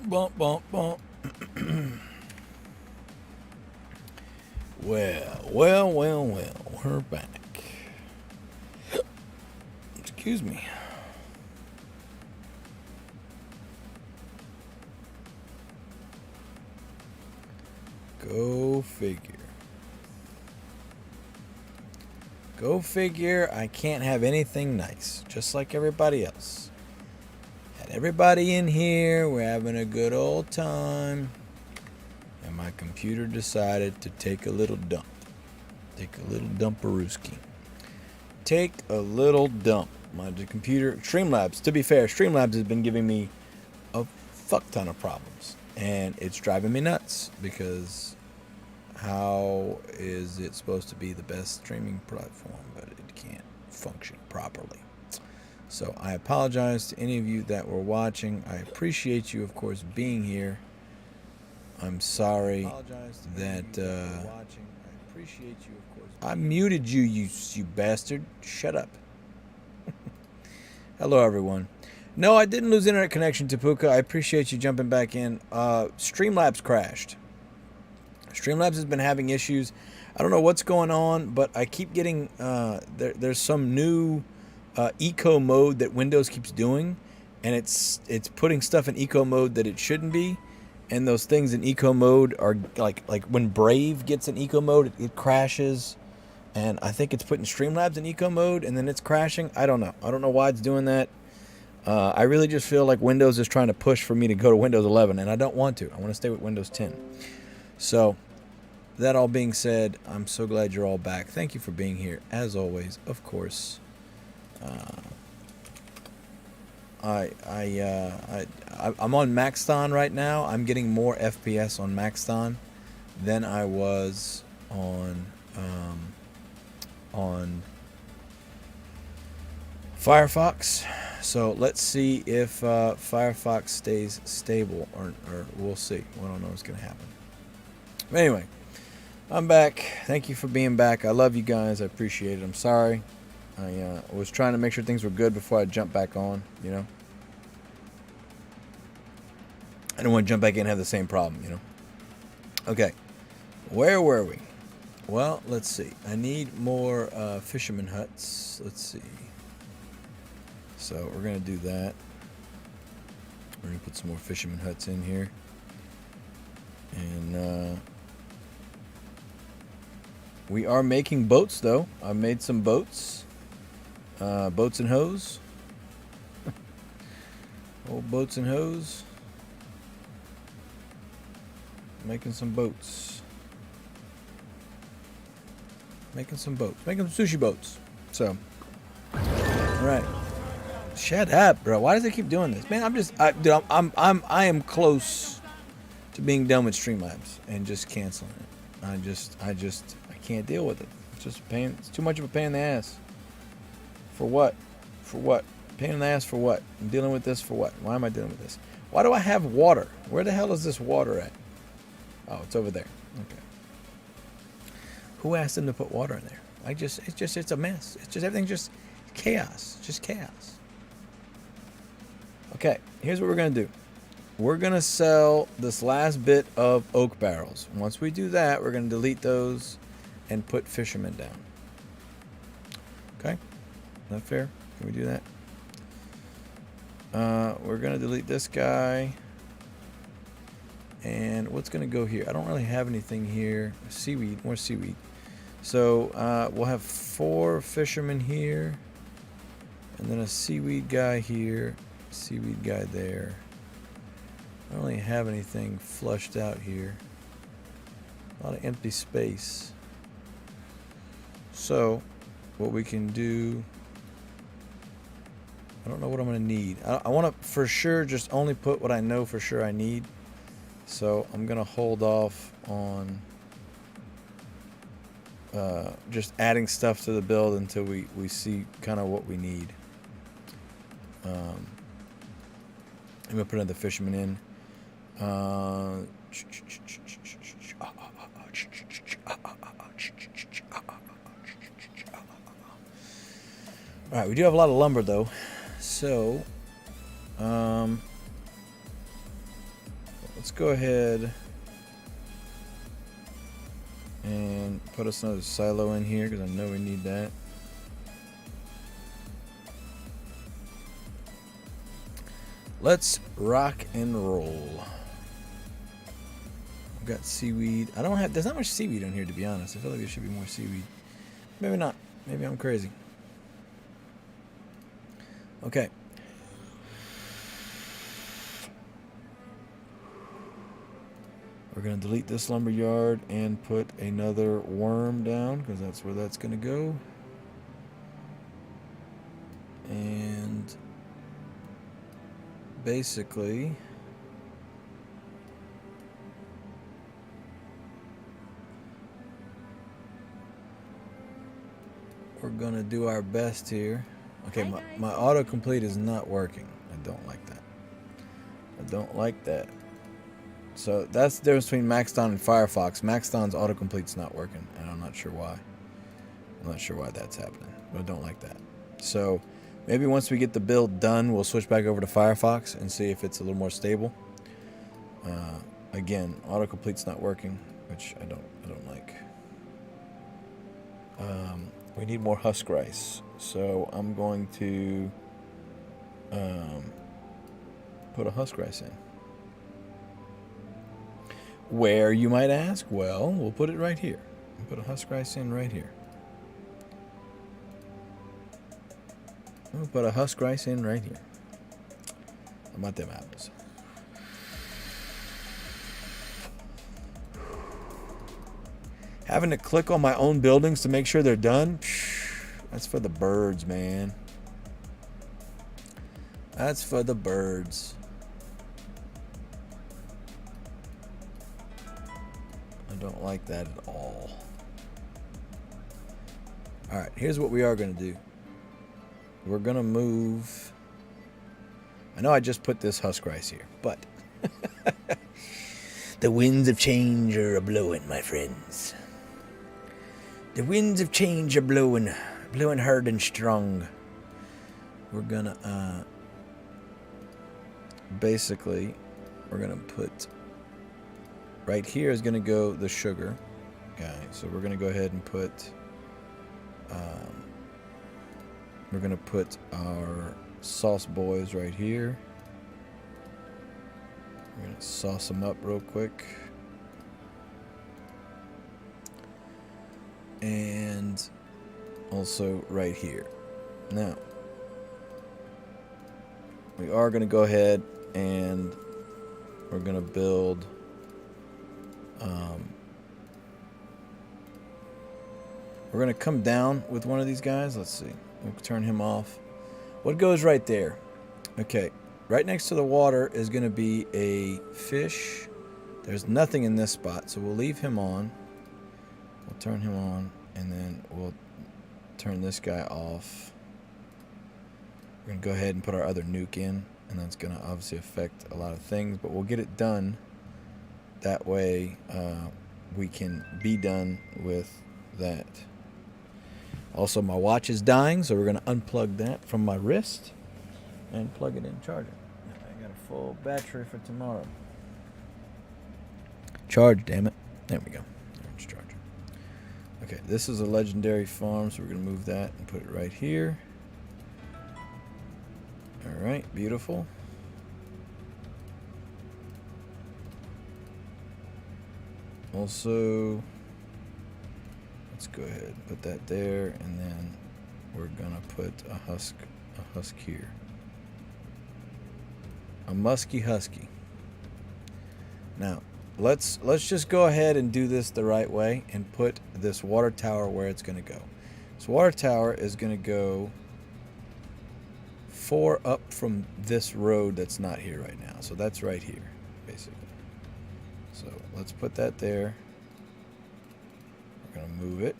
Bump, bump, bump. Well, we're back. Excuse me. Go figure. Go figure, I can't have anything nice, just like everybody else. Had everybody in here, we're having a good old time. And my computer decided to take a little dump. Take a little dumperooski. Take a little dump. My computer, Streamlabs, to be fair, Streamlabs has been giving me a fuck ton of problems. And it's driving me nuts because how is it supposed to be the best streaming platform, but it can't function properly? So I apologize to any of you that were watching. I appreciate you, of course, being here. I'm sorry that I muted you, you bastard. Shut up. Hello, everyone. No, I didn't lose internet connection to Puka. I appreciate you jumping back in. Streamlabs crashed. Streamlabs has been having issues. I don't know what's going on, but I keep getting there's some new eco mode that Windows keeps doing, and it's putting stuff in eco mode that it shouldn't be. And those things in eco mode are like when Brave gets in eco mode, it crashes. And I think it's putting Streamlabs in eco mode, and then it's crashing. I don't know. I don't know why it's doing that. I really just feel like Windows is trying to push for me to go to Windows 11, and I don't want to. I want to stay with Windows 10. So, that all being said, I'm so glad you're all back. Thank you for being here, as always. Of course, I'm on Maxthon right now. I'm getting more FPS on Maxthon than I was on Firefox. So let's see if Firefox stays stable, or we'll see. We don't know what's going to happen. But anyway, I'm back. Thank you for being back. I love you guys. I appreciate it. I'm sorry. I was trying to make sure things were good before I jumped back on, you know. I don't want to jump back in and have the same problem, you know. Okay. Where were we? Well, let's see. I need more fisherman huts. Let's see. So we're going to do that. We're going to put some more fisherman huts in here. And we are making boats, though. I made some boats. Boats and hoes. Old boats and hoes. Making some boats. Making some boats. Making some sushi boats. So, alright. Shut up, bro. Why does it keep doing this? Man, I am close to being done with Streamlabs and just canceling it. I can't deal with it. It's just a pain. It's too much of a pain in the ass. For what? For what? Pain in the ass for what? I'm dealing with this for what? Why am I dealing with this? Why do I have water? Where the hell is this water at? Oh, it's over there. Okay. Who asked them to put water in there? It's a mess. It's just everything's just chaos. Just chaos. Okay, here's what we're gonna do. We're gonna sell this last bit of oak barrels. Once we do that, we're gonna delete those and put fishermen down. Okay, is that fair? Can we do that? We're gonna delete this guy. And what's gonna go here? I don't really have anything here. Seaweed, more seaweed. So we'll have 4 fishermen here, and then a seaweed guy here, seaweed guy there. I don't really have anything flushed out here. A lot of empty space. So what we can do, I don't know what I'm gonna need. I want to for sure just only put what I know for sure I need. So I'm gonna hold off on just adding stuff to the build until we see kind of what we need. I'm gonna put another fisherman in. Alright, we do have a lot of lumber though. So let's go ahead and put us another silo in here because I know we need that. Let's rock and roll. I've got seaweed. I don't have, there's not much seaweed on here, to be honest. I feel like there should be more seaweed. Maybe not. Maybe I'm crazy. Okay. We're going to delete this lumber yard and put another worm down because that's where that's going to go. And basically, we're going to do our best here. Okay, my autocomplete is not working. I don't like that. I don't like that. So that's the difference between Maxdon and Firefox. Maxdon's autocomplete's not working, and I'm not sure why. I'm not sure why that's happening, but I don't like that. So maybe once we get the build done, we'll switch back over to Firefox and see if it's a little more stable. Again, autocomplete's not working, which I don't like. We need more husk rice, so I'm going to put a husk rice in. Where, you might ask? Well, we'll put it right here. We'll put a husk rice in right here. We'll put a husk rice in right here. How about them apples? Having to click on my own buildings to make sure they're done? That's for the birds, man. That's for the birds. I don't like that at all. Alright, here's what we are going to do. We're going to move... I know I just put this husk rice here, but... The winds of change are a-blowing, my friends. The winds of change are blowing hard and strong. We're going to... basically, we're going to put... Right here is going to go the sugar guy. So we're going to go ahead and put... we're going to put our sauce boys right here. We're going to sauce them up real quick. And also right here. Now, we are going to go ahead and we're going to build... we're going to come down with one of these guys. Let's see. We'll turn him off. What goes right there? Okay. Right next to the water is going to be a fish. There's nothing in this spot, so we'll leave him on. We'll turn him on, and then we'll turn this guy off. We're going to go ahead and put our other nuke in, and that's going to obviously affect a lot of things, but we'll get it done. That way, we can be done with that. Also, my watch is dying, so we're going to unplug that from my wrist and plug it in, charge it. I got a full battery for tomorrow. Charge, damn it. There we go. It's charging. Okay, this is a legendary farm, so we're going to move that and put it right here. All right, beautiful. Also, let's go ahead and put that there, and then we're gonna put a husk here. A musky husky. Now, let's just go ahead and do this the right way and put this water tower where it's gonna go. This water tower is gonna go 4 up from this road that's not here right now. So that's right here, basically. So let's put that there. We're going to move it.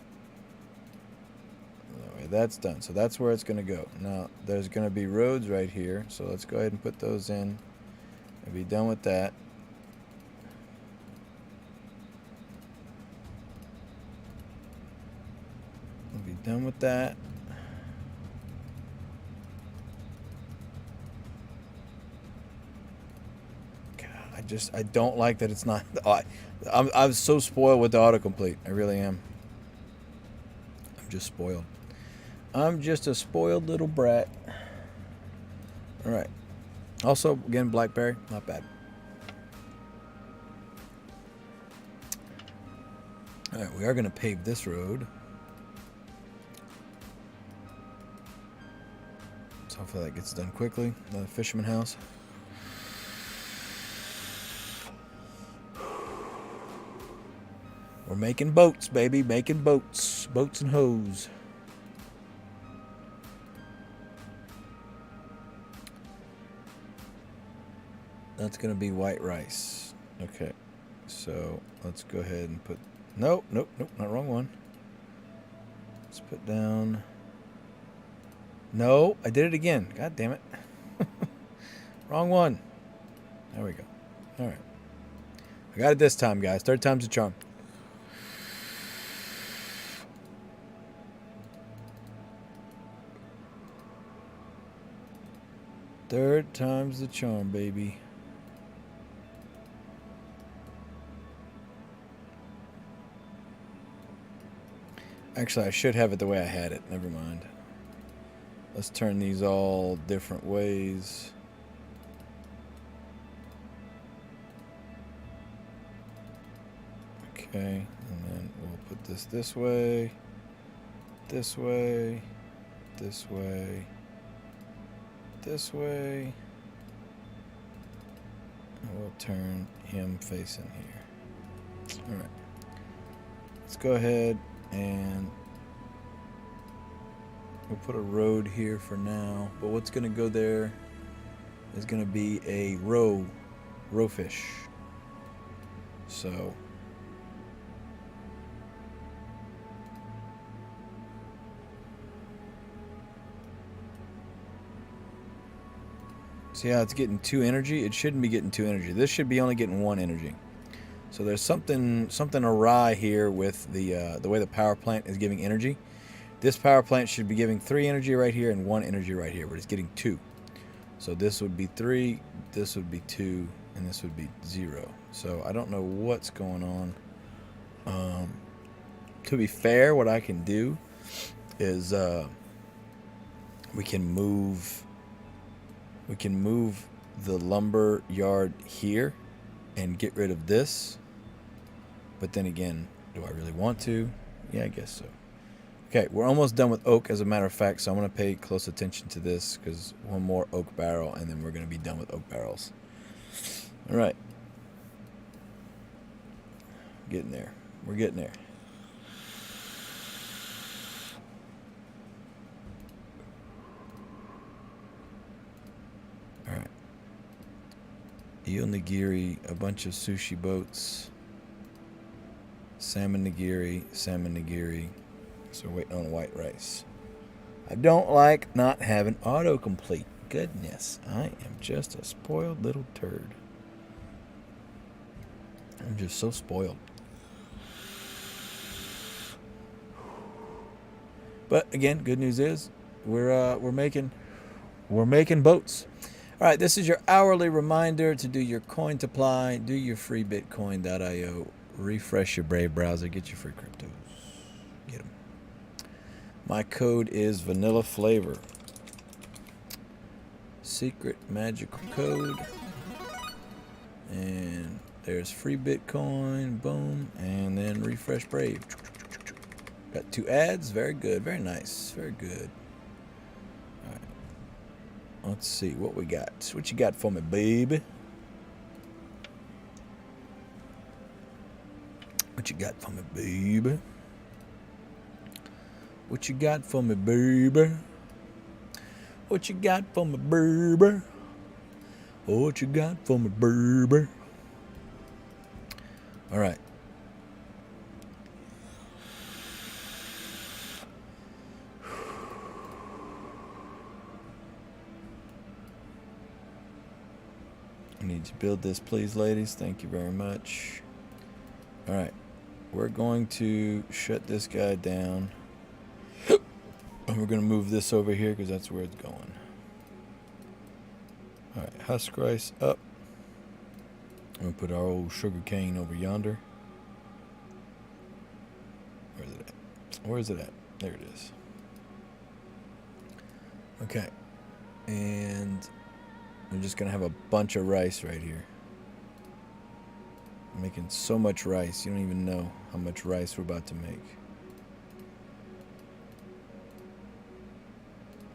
That way that's done. So that's where it's going to go. Now there's going to be roads right here. So let's go ahead and put those in and be done with that. We'll be done with that. I don't like that it's not. I'm so spoiled with the autocomplete. I really am. I'm just spoiled. I'm just a spoiled little brat. All right. Also, again, blackberry, not bad. All right, we are going to pave this road. So hopefully that gets done quickly. Another fisherman house. We're making boats, baby. Making boats. Boats and hoes. That's going to be white rice. Okay. So let's go ahead and put... Nope, not wrong one. Let's put down... No, I did it again. God damn it. Wrong one. There we go. All right. I got it this time, guys. Third time's a charm. Third time's the charm, baby. Actually, I should have it the way I had it. Never mind. Let's turn these all different ways. Okay, and then we'll put this way, this way, this way, this way. And we'll turn him facing here. All right. Let's go ahead and we'll put a road here for now, but what's going to go there is going to be a roe fish. So see how it's getting 2 energy? It shouldn't be getting 2 energy. This should be only getting 1 energy. So there's something awry here with the way the power plant is giving energy. This power plant should be giving 3 energy right here and 1 energy right here, but it's getting 2. So this would be 3, this would be 2, and this would be 0. So I don't know what's going on. To be fair, what I can do is we can move the lumber yard here and get rid of this. But then again, do I really want to? Yeah, I guess so. Okay, we're almost done with oak, as a matter of fact, so I'm going to pay close attention to this, because one more oak barrel, and then we're going to be done with oak barrels. All right. Getting there. We're getting there. All right. Eel nigiri, a bunch of sushi boats. Salmon nigiri, salmon nigiri. So we're waiting on white rice. I don't like not having autocomplete. Goodness, I am just a spoiled little turd. I'm just so spoiled. But again, good news is we're making boats. All right, this is your hourly reminder to do your coin to apply, do your free Bitcoin.io, refresh your Brave browser, get your free cryptos. Get them. My code is vanilla flavor. Secret magical code. And there's free Bitcoin, boom, and then refresh Brave. Got 2 ads, very good, very nice, very good. All right. Let's see what we got. What you got for me, baby? What you got for me, baby? What you got for me, baby? What you got for me, baby? What you got for me, baby? All right. I need to build this, please, ladies. Thank you very much. All right. We're going to shut this guy down. And we're going to move this over here because that's where it's going. All right, husk rice up. I'm gonna put our old sugar cane over yonder. Where is it at? Where is it at? There it is. Okay. And I'm just gonna have a bunch of rice right here. I'm making so much rice, you don't even know how much rice we're about to make.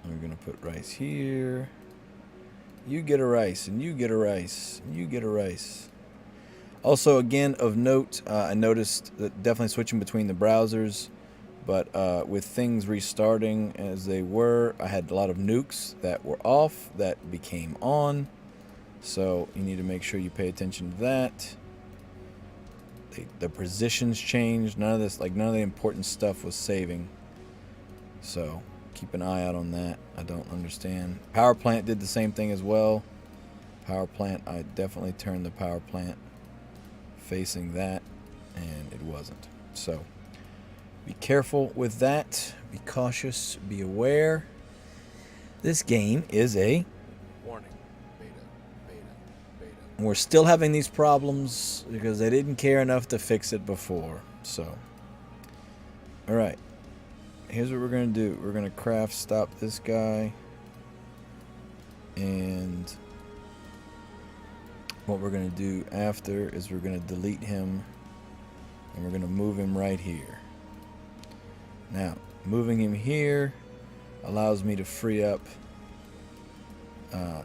I'm gonna put rice here. You get a rice, and you get a rice, and you get a rice. Also, again, of note, I noticed that definitely switching between the browsers, but with things restarting as they were, I had a lot of nukes that were off that became on. So you need to make sure you pay attention to that. The positions changed. None of this, like none of the important stuff was saving. So keep an eye out on that. I don't understand. Power plant did the same thing as well. Power plant, I definitely turned the power plant facing that, and it wasn't. So be careful with that. Be cautious. Be aware. This game is a warning. Beta. We're still having these problems because they didn't care enough to fix it before. So, all right. Here's what we're gonna do. We're gonna craft stop this guy, and what we're gonna do after is we're gonna delete him, and we're gonna move him right here. Now, moving him here allows me to free up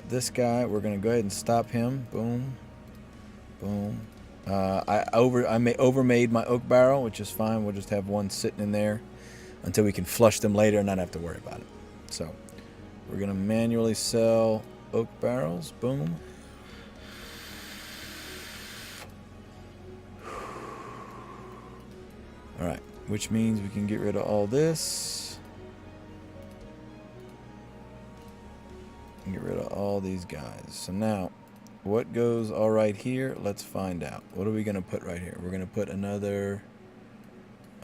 this guy. We're gonna go ahead and stop him. Boom, boom. I overmade my oak barrel, which is fine. We'll just have one sitting in there until we can flush them later and not have to worry about it. So we're gonna manually sell oak barrels. Boom. All right, which means we can get rid of all this. Get rid of all these guys. So now, what goes all right here? Let's find out. What are we gonna put right here? We're gonna put another.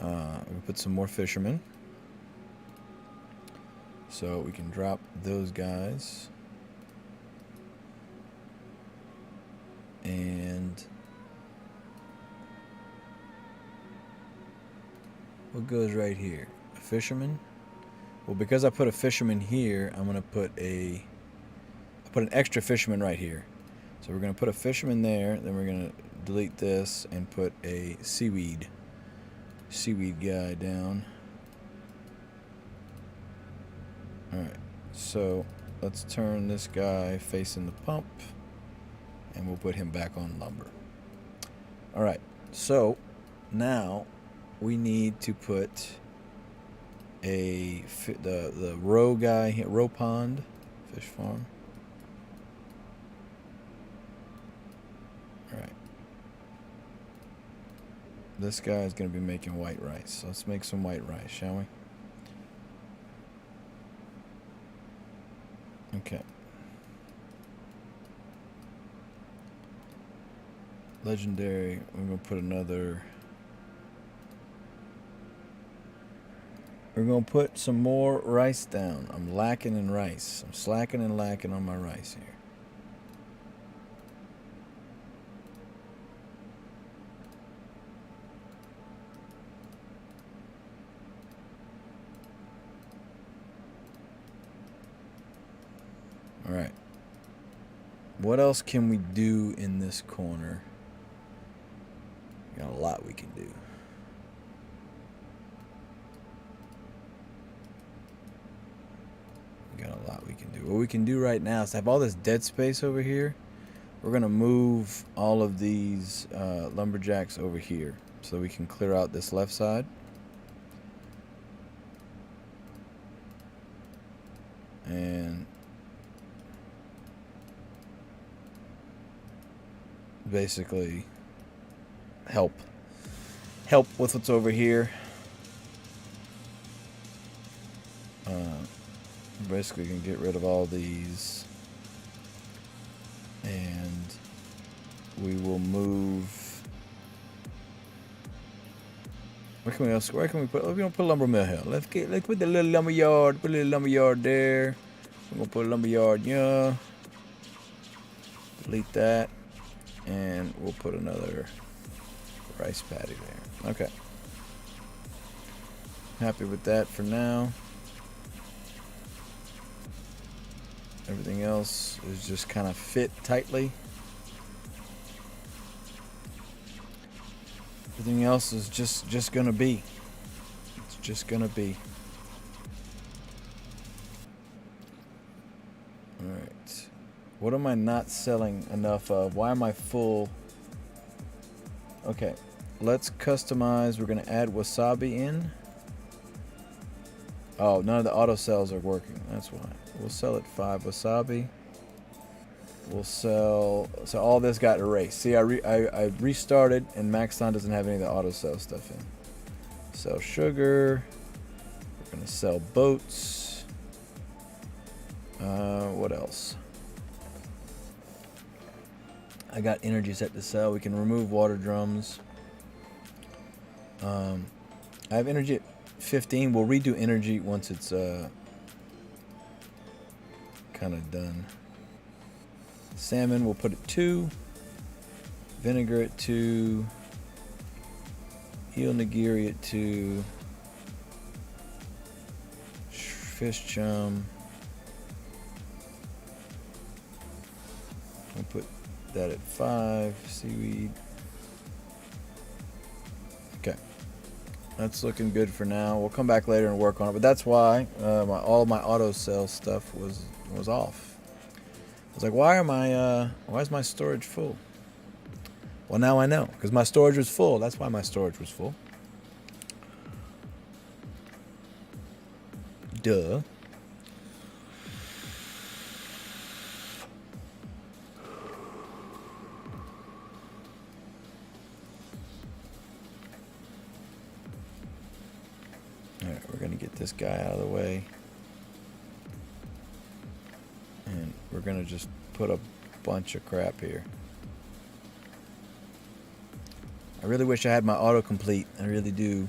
We'll put some more fishermen. So we can drop those guys. And what goes right here? A fisherman? Well, because I put a fisherman here, I'm gonna put an extra fisherman right here. So we're gonna put a fisherman there, then we're gonna delete this and put a seaweed guy down. Alright, so let's turn this guy facing the pump, and we'll put him back on lumber. Alright, so now we need to put the row guy here, row pond, fish farm. Alright. This guy is going to be making white rice. So let's make some white rice, shall we? Okay. Legendary. We're going to put another. We're going to put some more rice down. I'm lacking in rice. I'm slacking and lacking on my rice here. All right. What else can we do in this corner? Got a lot we can do. What we can do right now is have all this dead space over here. We're going to move all of these lumberjacks over here so we can clear out this left side. And basically help with what's over here. Basically can get rid of all these, and we will move. Where can we put? We're gonna put a lumber mill here. Let's put the little lumber yard. Put a little lumber yard there. We're gonna put a lumber yard. Yeah. Delete that. And we'll put another rice patty there. Okay. Happy with that for now. Everything else is just kind of fit tightly. Everything else is just gonna be. It's just gonna be. Alright. What am I not selling enough of? Why am I full? Okay. Let's customize. We're gonna add wasabi in. Oh, none of the auto cells are working. That's why. We'll sell it 5 wasabi. We'll sell. So all this got erased. See, I restarted, and Maxton doesn't have any of the auto cell stuff in. Sell sugar. We're gonna sell boats. What else? I got energy set to sell. We can remove water drums. I have energy at 15. We'll redo energy once it's kind of done. Salmon, we'll put at 2. Vinegar at 2. Eel nigiri at 2. Fish chum. We'll put that at 5. Seaweed. Okay. That's looking good for now. We'll come back later and work on it. But that's why all my auto cell stuff was off. I was like, why is my storage full? Well, now I know, because my storage was full. That's why my storage was full. Duh. Alright, we're going to get this guy out of the way. And we're going to just put a bunch of crap here. I really wish I had my autocomplete. I really do.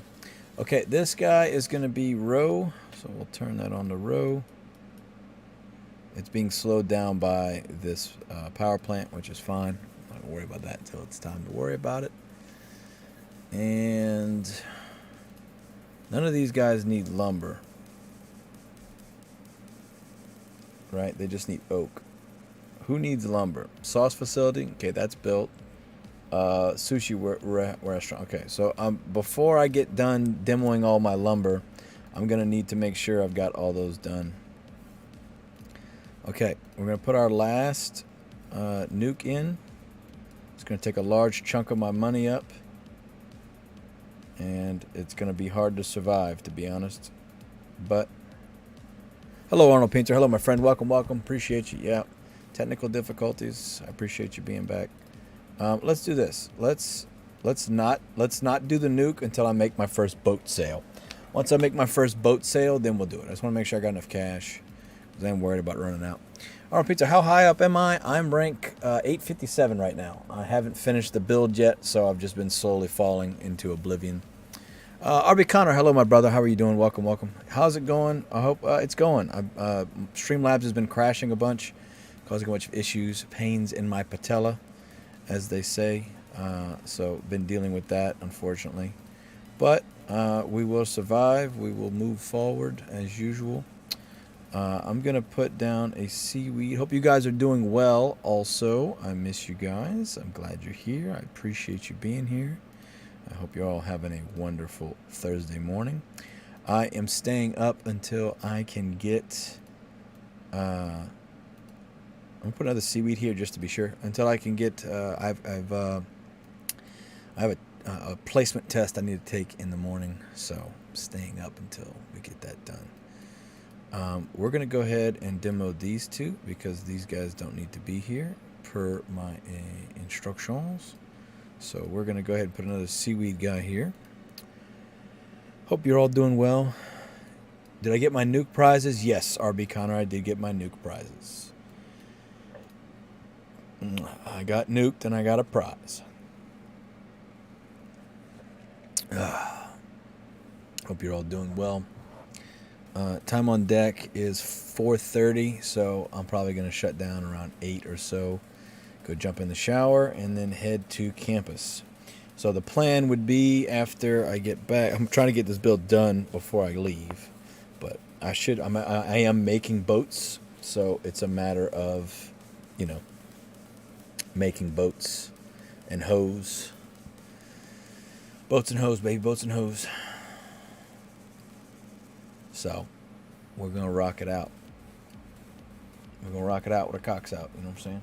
Okay, this guy is going to be row. So we'll turn that on to row. It's being slowed down by this power plant, which is fine. I'm not going to worry about that until it's time to worry about it. And none of these guys need lumber. Right? They just need oak. Who needs lumber? Sauce facility. Okay, that's built. Sushi restaurant. Okay, so before I get done demoing all my lumber, I'm going to need to make sure I've got all those done. Okay, we're going to put our last nuke in. It's going to take a large chunk of my money up. And it's going to be hard to survive, to be honest. But hello, Arnold Painter. Hello, my friend. Welcome, welcome. Appreciate you. Yeah. Technical difficulties. I appreciate you being back. Let's do this. Let's not do the nuke until I make my first boat sale. Once I make my first boat sale, then we'll do it. I just want to make sure I got enough cash, because I'm worried about running out. Arnold Pizza, how high up am I? I'm rank 857 right now. I haven't finished the build yet, so I've just been slowly falling into oblivion. RB Connor, hello, my brother. How are you doing? Welcome, welcome. How's it going? I hope it's going. Streamlabs has been crashing a bunch, causing a bunch of issues, pains in my patella, as they say. So been dealing with that, unfortunately. But we will survive. We will move forward as usual. I'm going to put down a seaweed. Hope you guys are doing well also. I miss you guys. I'm glad you're here. I appreciate you being here. I hope you're all having a wonderful Thursday morning. I am staying up until I can get... I'm going to put another seaweed here just to be sure. Until I can get... I have a placement test I need to take in the morning. So I'm staying up until we get that done. We're going to go ahead and demo these two, because these guys don't need to be here per my instructions. So we're going to go ahead and put another seaweed guy here. Hope you're all doing well. Did I get my nuke prizes? Yes, RB Connor, I did get my nuke prizes. I got nuked and I got a prize. Hope you're all doing well. Time on deck is 4:30, so I'm probably going to shut down around 8 or so. go jump in the shower, and then head to campus. So the plan would be after I get back. I'm trying to get this build done before I leave, but I am making boats, so it's a matter of, you know, making boats and hose. Boats and hose, baby, boats and hose. So we're gonna rock it out. We're gonna rock it out with our cocks out. You know what I'm saying?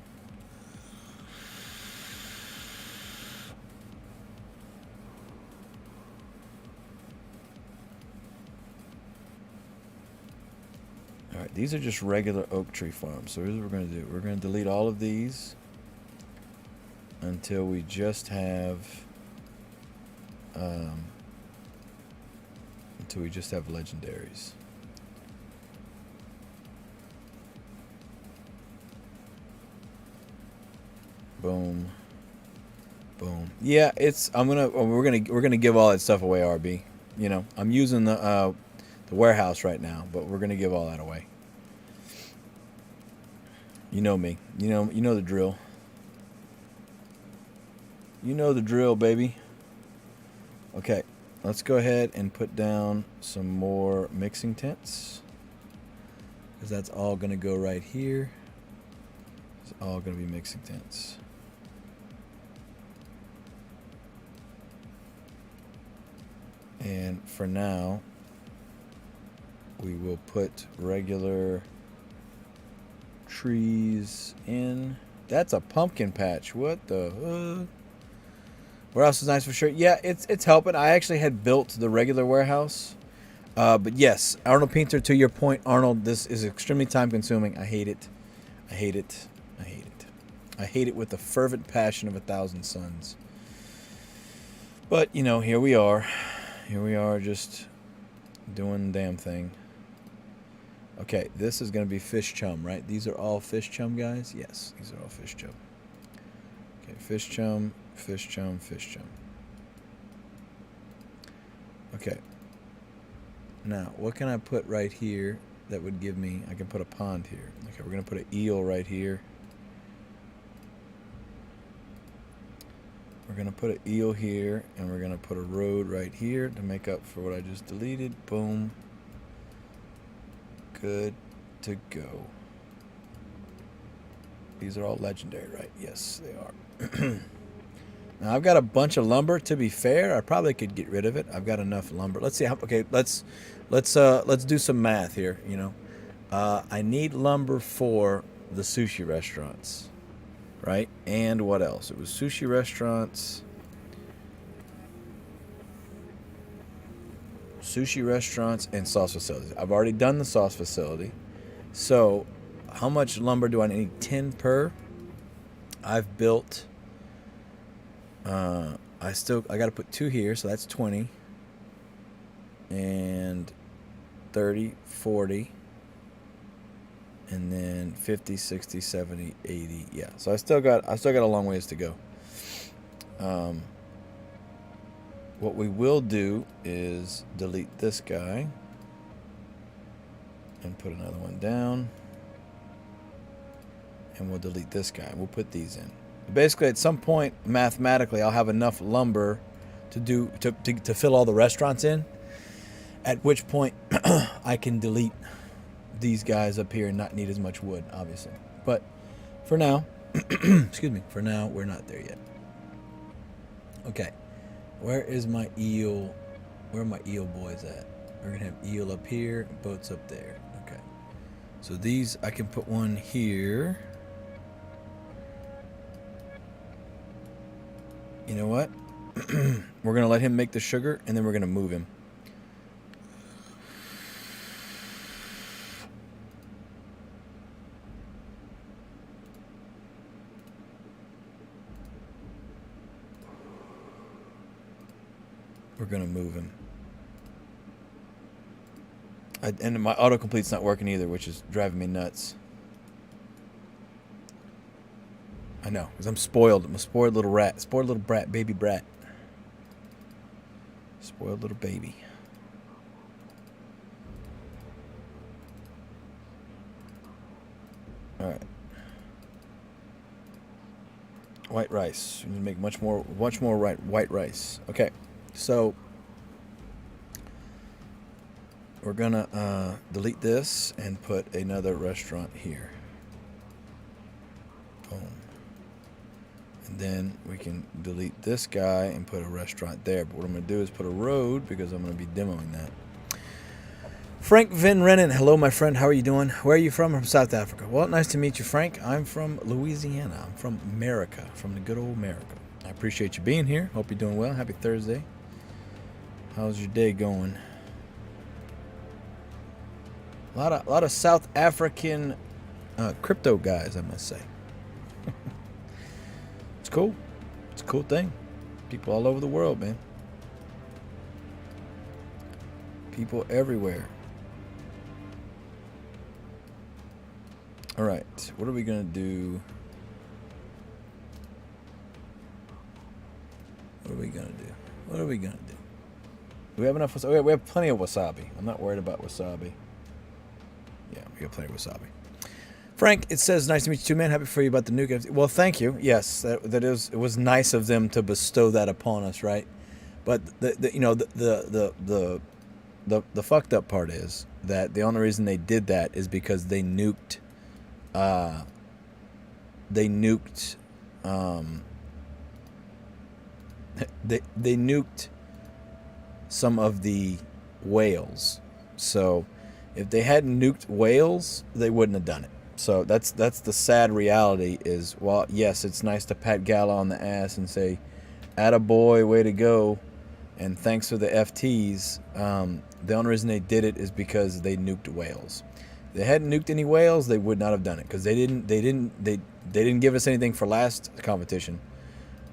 All right, these are just regular oak tree farms. So here's what we're going to do. We're going to delete all of these until we just have legendaries. Boom. Boom. Yeah, we're gonna give all that stuff away, RB. You know, I'm using the warehouse right now, but we're gonna give all that away. You know me. You know the drill. You know the drill, baby. Okay, let's go ahead and put down some more mixing tents, because that's all gonna go right here. It's all gonna be mixing tents. And for now, we will put regular trees in. That's a pumpkin patch. What the warehouse is nice for sure. Yeah, it's helping. I actually had built the regular warehouse. But yes, Arnold Painter, to your point, Arnold, this is extremely time consuming. I hate it. I hate it. I hate it. I hate it with the fervent passion of 1,000 suns. But, you know, here we are. Here we are, just doing the damn thing. Okay, this is going to be fish chum, right? These are all fish chum, guys? Yes, these are all fish chum. Okay, fish chum, fish chum, fish chum. Okay. Now, what can I put right here that would give me... I can put a pond here. Okay, we're going to put an eel right here. We're going to put an eel here, and we're going to put a road right here to make up for what I just deleted. Boom. Good to go. These are all legendary, right? Yes, they are. Now, I've got a bunch of lumber. To be fair, I probably could get rid of it. I've got enough lumber. Let's see how... Okay, let's do some math here, you know. I need lumber for the sushi restaurants. Right? And what else? It was sushi restaurants. Sushi restaurants and sauce facilities. I've already done the sauce facility. So, how much lumber do I need? 10 per. I've built... I got to put 2 here, so that's 20. And 30, 40. And then 50, 60, 70, 80. Yeah. So I still got a long ways to go. What we will do is delete this guy and put another one down. And we'll delete this guy. We'll put these in. Basically, at some point, mathematically, I'll have enough lumber to fill all the restaurants in. At which point, I can delete these guys up here and not need as much wood, obviously. But for now, excuse me, for now, we're not there yet. Okay, where is my eel? Where are my eel boys at? We're gonna have eel up here, boats up there. Okay, so these, I can put one here. You know what? We're gonna let him make the sugar, and then we're gonna move him. We're gonna move him. And my autocomplete's not working either, which is driving me nuts. I know, because I'm spoiled. I'm a spoiled little rat. Spoiled little brat, baby brat. Spoiled little baby. Alright. White rice. We need to make much more white rice. Okay, so we're gonna delete this and put another restaurant here. Boom. And then we can delete this guy and put a restaurant there. But what I'm gonna do is put a road because I'm gonna be demoing that. Frank Van Rennen, hello my friend, how are you doing? Where are you from? I'm from South Africa. Well, nice to meet you, Frank. I'm from Louisiana. I'm from America, from the good old America. I appreciate you being here. Hope you're doing well. Happy Thursday. How's your day going? A lot of South African crypto guys, I must say. It's cool. It's a cool thing. People all over the world, man. People everywhere. All right, what are we gonna do? What are we gonna do? What are we gonna do? Do we have enough wasabi? We have plenty of wasabi. I'm not worried about wasabi. Yeah, we got plenty of wasabi. Frank, it says, nice to meet you too, man. Happy for you about the nuke. Well, thank you. Yes, that is. It was nice of them to bestow that upon us, right? But the fucked up part is that the only reason they did that is because they nuked. They nuked some of the whales. So if they hadn't nuked whales, they wouldn't have done it. So that's the sad reality is, well, yes, it's nice to pat Gala on the ass and say, attaboy, way to go, and thanks for the FTs. The only reason they did it is because they nuked whales. If they hadn't nuked any whales, they would not have done it because they didn't give us anything for last competition,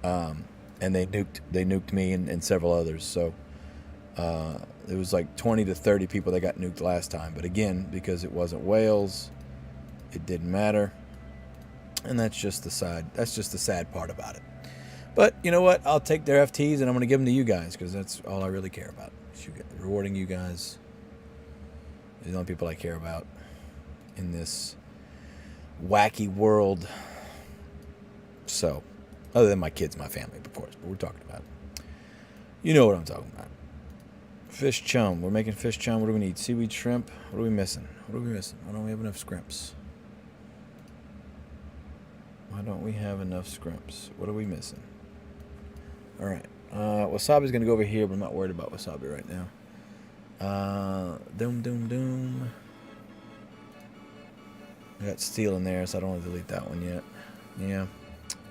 and they nuked me and several others. So it was like 20 to 30 people that got nuked last time. But again, because it wasn't whales, it didn't matter, and that's just the sad part about it. But you know what? I'll take their FTs and I'm going to give them to you guys because that's all I really care about. Rewarding you guys. They're the only people I care about in this wacky world. So, other than my kids, my family, of course, but we're talking about it. You know what I'm talking about. Fish chum. We're making fish chum. What do we need? Seaweed shrimp. What are we missing? Why don't we have enough scrimps? Why don't we have enough scrimps? What are we missing? All right. Wasabi's going to go over here, but I'm not worried about wasabi right now. Doom. I got steel in there, so I don't want to delete that one yet. Yeah.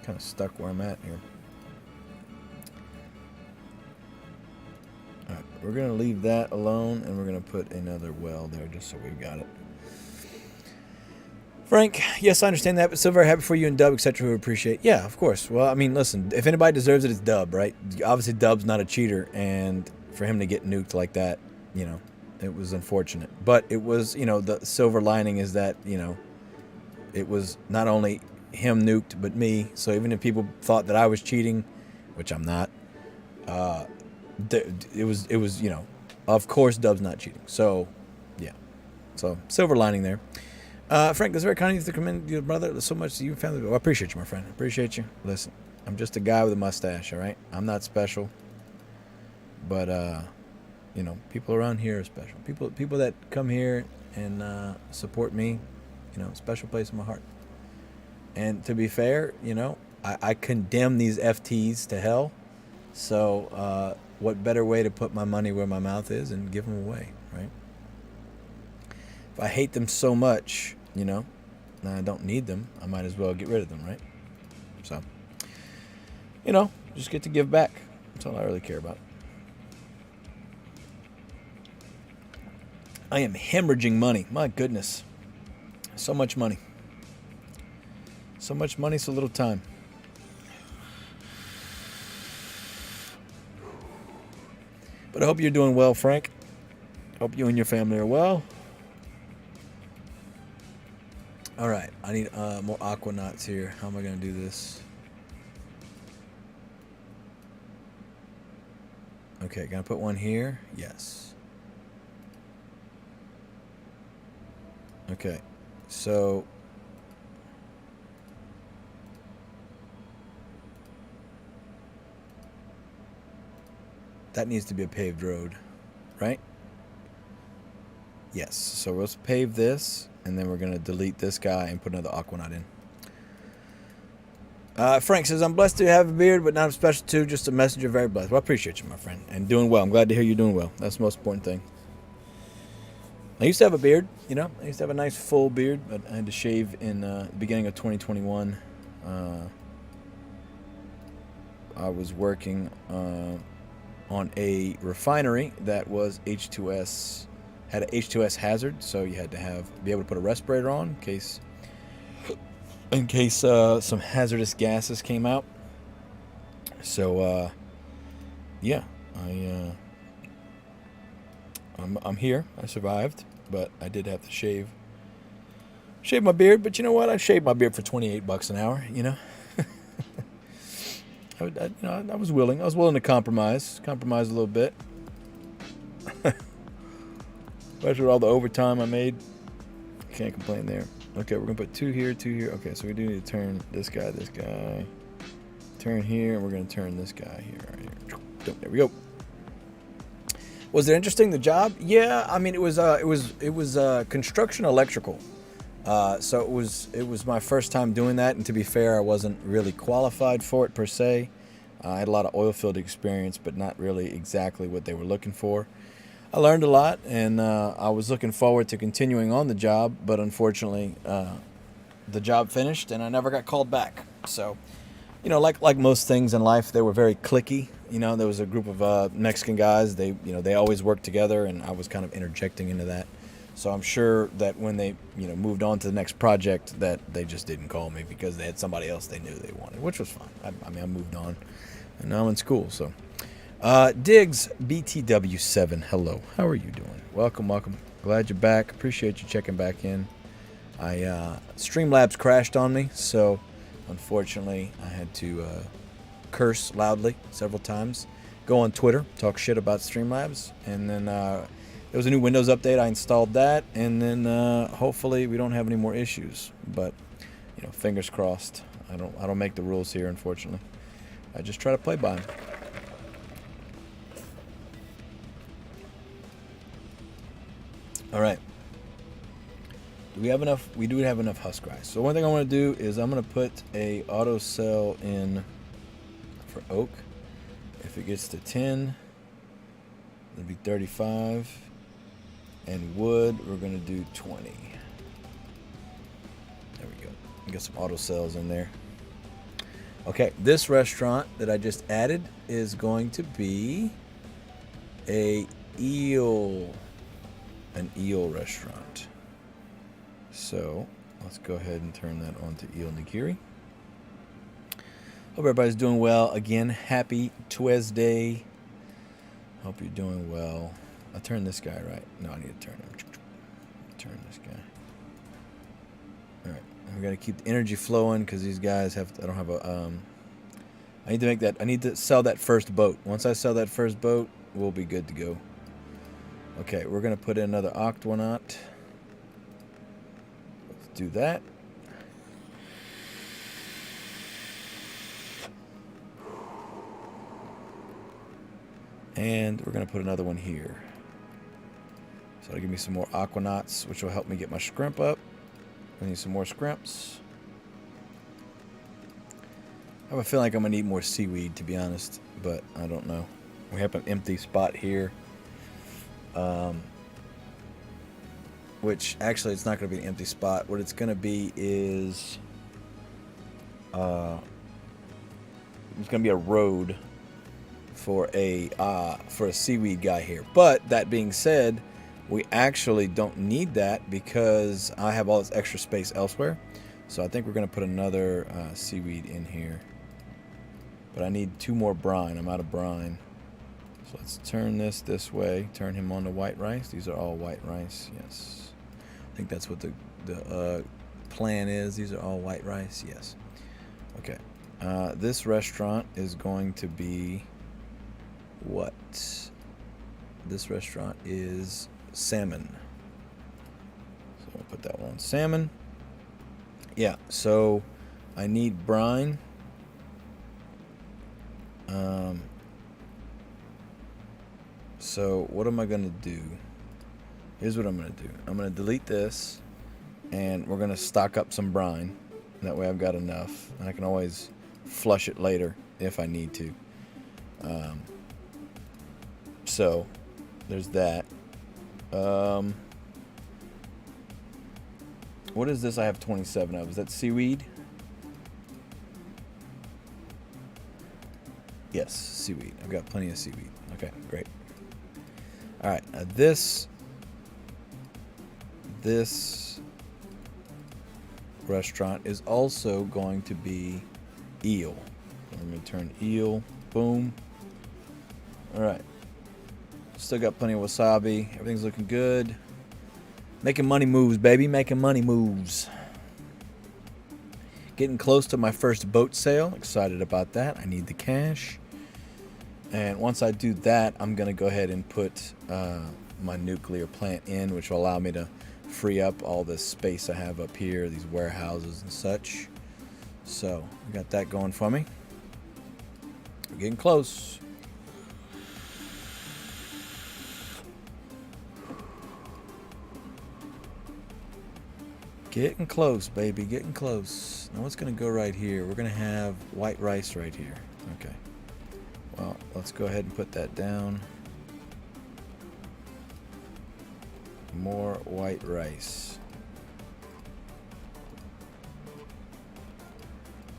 Kind of stuck where I'm at here. Alright, we're going to leave that alone, and we're going to put another well there just so we've got it. Frank, yes, I understand that, but still very happy for you and Dub, etc. We appreciate. Yeah, of course. Well, I mean, listen, if anybody deserves it, it's Dub, right? Obviously, Dub's not a cheater, and for him to get nuked like that, you know, it was unfortunate. But it was, you know, the silver lining is that, you know, it was not only him nuked, but me. So even if people thought that I was cheating, which I'm not, it was, you know, of course Dub's not cheating. So, yeah. So, silver lining there. Frank, that's very kind of you to commend your brother so much to you and family. Well, I appreciate you, my friend. I appreciate you. Listen, I'm just a guy with a mustache, all right? I'm not special. But, you know, people around here are special. People that come here and support me, you know, special place in my heart. And to be fair, you know, I condemn these FTs to hell. So what better way to put my money where my mouth is and give them away, right? If I hate them so much, you know, and I don't need them, I might as well get rid of them, right? So, you know, just get to give back. That's all I really care about. I am hemorrhaging money. My goodness. So much money. So much money, so little time. But I hope you're doing well, Frank. Hope you and your family are well. All right, I need more aquanauts here. How am I going to do this? Okay, gonna put one here? Yes. Okay, so That needs to be a paved road, right? Yes. So let's pave this, and then we're going to delete this guy and put another Aquanaut in. Frank says, I'm blessed to have a beard, but not special too. Just a messenger, very blessed. Well, I appreciate you, my friend. And doing well. I'm glad to hear you're doing well. That's the most important thing. I used to have a beard, you know. I used to have a nice full beard, but I had to shave in the beginning of 2021. I was working on a refinery that was H2S, had an H2S hazard, so you had to be able to put a respirator on in case some hazardous gases came out. So yeah, I'm here. I survived, but I did have to shave my beard. But you know what? I shaved my beard for $28 an hour. You know, I was willing. I was willing to compromise a little bit. Especially with all the overtime I made. Can't complain there. Okay, we're gonna put 2 here, 2 here. Okay, so we do need to turn this guy, turn here, and we're gonna turn this guy here, right here. There we go. Was it interesting, the job? Yeah, I mean it was construction electrical. So it was my first time doing that, and to be fair, I wasn't really qualified for it per se. I had a lot of oil field experience, but not really exactly what they were looking for. I learned a lot, and I was looking forward to continuing on the job, but unfortunately, the job finished, and I never got called back. So, you know, like most things in life, they were very cliquey. You know, there was a group of Mexican guys. They always worked together, and I was kind of interjecting into that. So I'm sure that when they, moved on to the next project, that they just didn't call me because they had somebody else they knew they wanted, which was fine. I moved on, and now I'm in school, so. Diggs BTW7, hello. How are you doing? Welcome. Glad you're back. Appreciate you checking back in. Streamlabs crashed on me, so unfortunately I had to curse loudly several times. Go on Twitter, talk shit about Streamlabs, and then there was a new Windows update. I installed that, and then hopefully we don't have any more issues. But fingers crossed. I don't make the rules here, unfortunately. I just try to play by them. All right. Do we have enough? We do have enough husk rice. So one thing I want to do is I'm going to put a auto cell in for oak. If it gets to 10, it'll be 35. And wood, we're going to do 20. There we go. We got some auto cells in there. Okay, this restaurant that I just added is going to be an eel restaurant. So let's go ahead and turn that on to eel nigiri. Hope everybody's doing well. Again, happy Tuesday. Hope you're doing well. I'll turn this guy right. No, I need to turn him. Turn this guy. All right, we got to keep the energy flowing because these guys have. I don't have a. I need to make that. I need to sell that first boat. Once I sell that first boat, we'll be good to go. Okay, we're gonna put in another Octonaut. Let's do that. And we're gonna put another one here. So that'll give me some more Aquanauts, which will help me get my scrimp up. I need some more scrimps. I have a feeling like I'm gonna need more seaweed, to be honest, but I don't know. We have an empty spot here. Which actually it's not going to be an empty spot. What it's going to be is it's going to be a road for a seaweed guy here. But that being said, we actually don't need that because I have all this extra space elsewhere. So I think we're going to put another seaweed in here. But I need 2 more brine. I'm out of brine. So let's turn this way. Turn him on to white rice. These are all white rice. Yes. I think that's what the plan is. These are all white rice. Yes. Okay. This restaurant is going to be what? This restaurant is salmon. So I'll put that one on salmon. Yeah. So I need brine. So what am I going to do? Here's what I'm going to do. I'm going to delete this, and we're going to stock up some brine. That way I've got enough, and I can always flush it later if I need to. So there's that. What is this? I have 27 of. Is that seaweed? Yes, seaweed. I've got plenty of seaweed. Okay, great. All right, this restaurant is also going to be eel. I'm going to turn eel. Boom. All right. Still got plenty of wasabi. Everything's looking good. Making money moves, baby. Making money moves. Getting close to my first boat sale. Excited about that. I need the cash. And once I do that, I'm going to go ahead and put my nuclear plant in, which will allow me to free up all this space I have up here, these warehouses and such. So, I got that going for me. We're getting close. Getting close, baby. Getting close. Now what's going to go right here? We're going to have white rice right here. Okay. Well, let's go ahead and put that down. More white rice.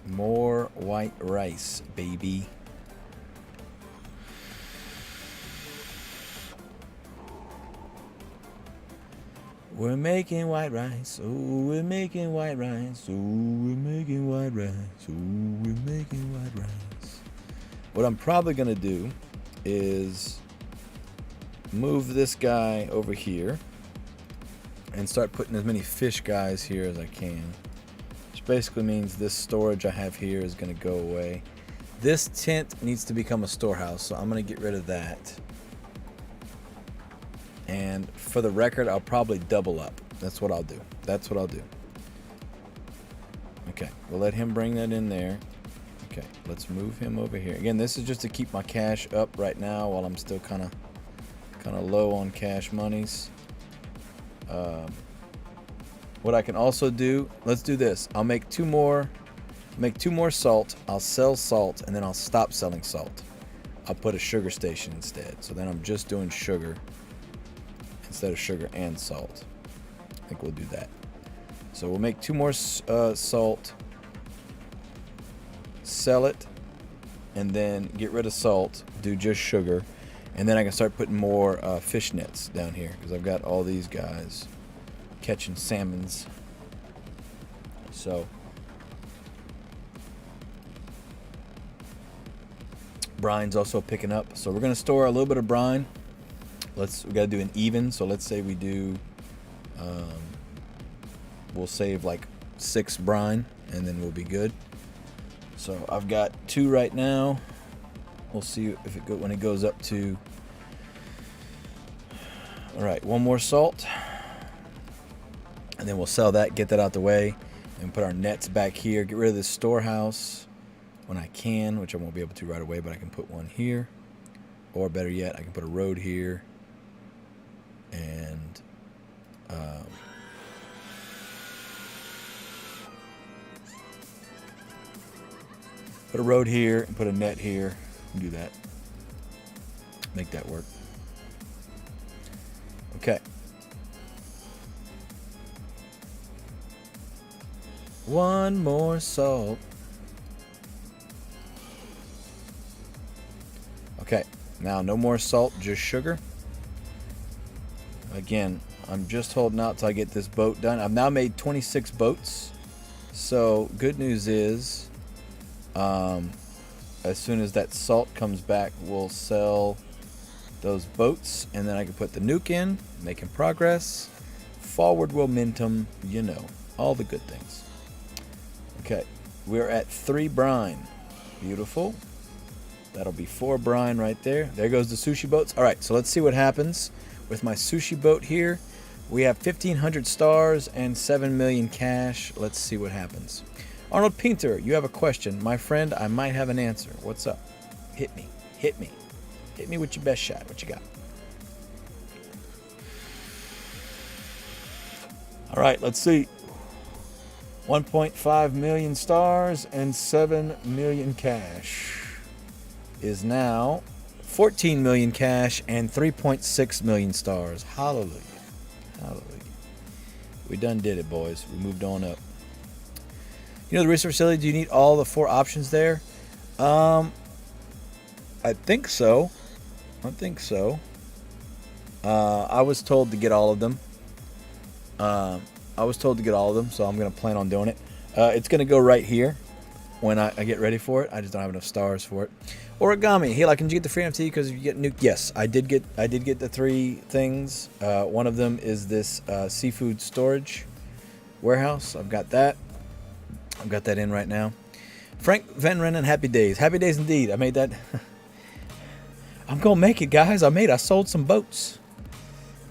More white rice, baby. We're making white rice. Oh, we're making white rice. Oh, we're making white rice. Oh, we're making white rice. What I'm probably going to do is move this guy over here and start putting as many fish guys here as I can. Which basically means this storage I have here is going to go away. This tent needs to become a storehouse, so I'm going to get rid of that. And for the record, I'll probably double up. That's what I'll do. That's what I'll do. Okay, we'll let him bring that in there. Okay, let's move him over here. Again, this is just to keep my cash up right now while I'm still kind of low on cash monies. What I can also do, let's do this. I'll make two more salt. I'll sell salt, and then I'll stop selling salt. I'll put a sugar station instead. So then I'm just doing sugar instead of sugar and salt. I think we'll do that. So we'll make two more salt, sell it, and then get rid of salt, do just sugar, and then I can start putting more fish nets down here because I've got all these guys catching salmons. So brine's also picking up, so we're gonna store a little bit of brine. We gotta do an even, so let's say we do we'll save like 6 brine and then we'll be good. So I've got 2 right now. We'll see if when it goes up to. All right, 1 more salt, and then we'll sell that, get that out the way, and put our nets back here. Get rid of this storehouse when I can, which I won't be able to right away, but I can put one here, or better yet, I can put a road here, and put a road here and put a net here. Do that. Make that work. Okay. 1 more salt. Okay. Now no more salt, just sugar. Again, I'm just holding out till I get this boat done. I've now made 26 boats. So good news is, as soon as that salt comes back, we'll sell those boats, and then I can put the nuke in, making progress. Forward momentum, you know, all the good things. Okay, we're at 3 brine. Beautiful. That'll be 4 brine right there. There goes the sushi boats. All right, so let's see what happens with my sushi boat here. We have 1,500 stars and 7 million cash. Let's see what happens. Arnold Pinter, you have a question. My friend, I might have an answer. What's up? Hit me. Hit me. Hit me with your best shot. What you got? All right, let's see. 1.5 million stars and 7 million cash is now 14 million cash and 3.6 million stars. Hallelujah. Hallelujah. We done did it, boys. We moved on up. You know the research facility, do you need all the 4 options there? I think so. I think so. I was told to get all of them. So I'm going to plan on doing it. It's going to go right here when I get ready for it. I just don't have enough stars for it. Origami. Hey, like, can you get the free NFT because you get nuked? Yes, I did get the 3 things. One of them is this seafood storage warehouse. I've got that. I've got that in right now. Frank Van Rennen, happy days. Happy days indeed. I made that. I'm going to make it, guys. I sold some boats.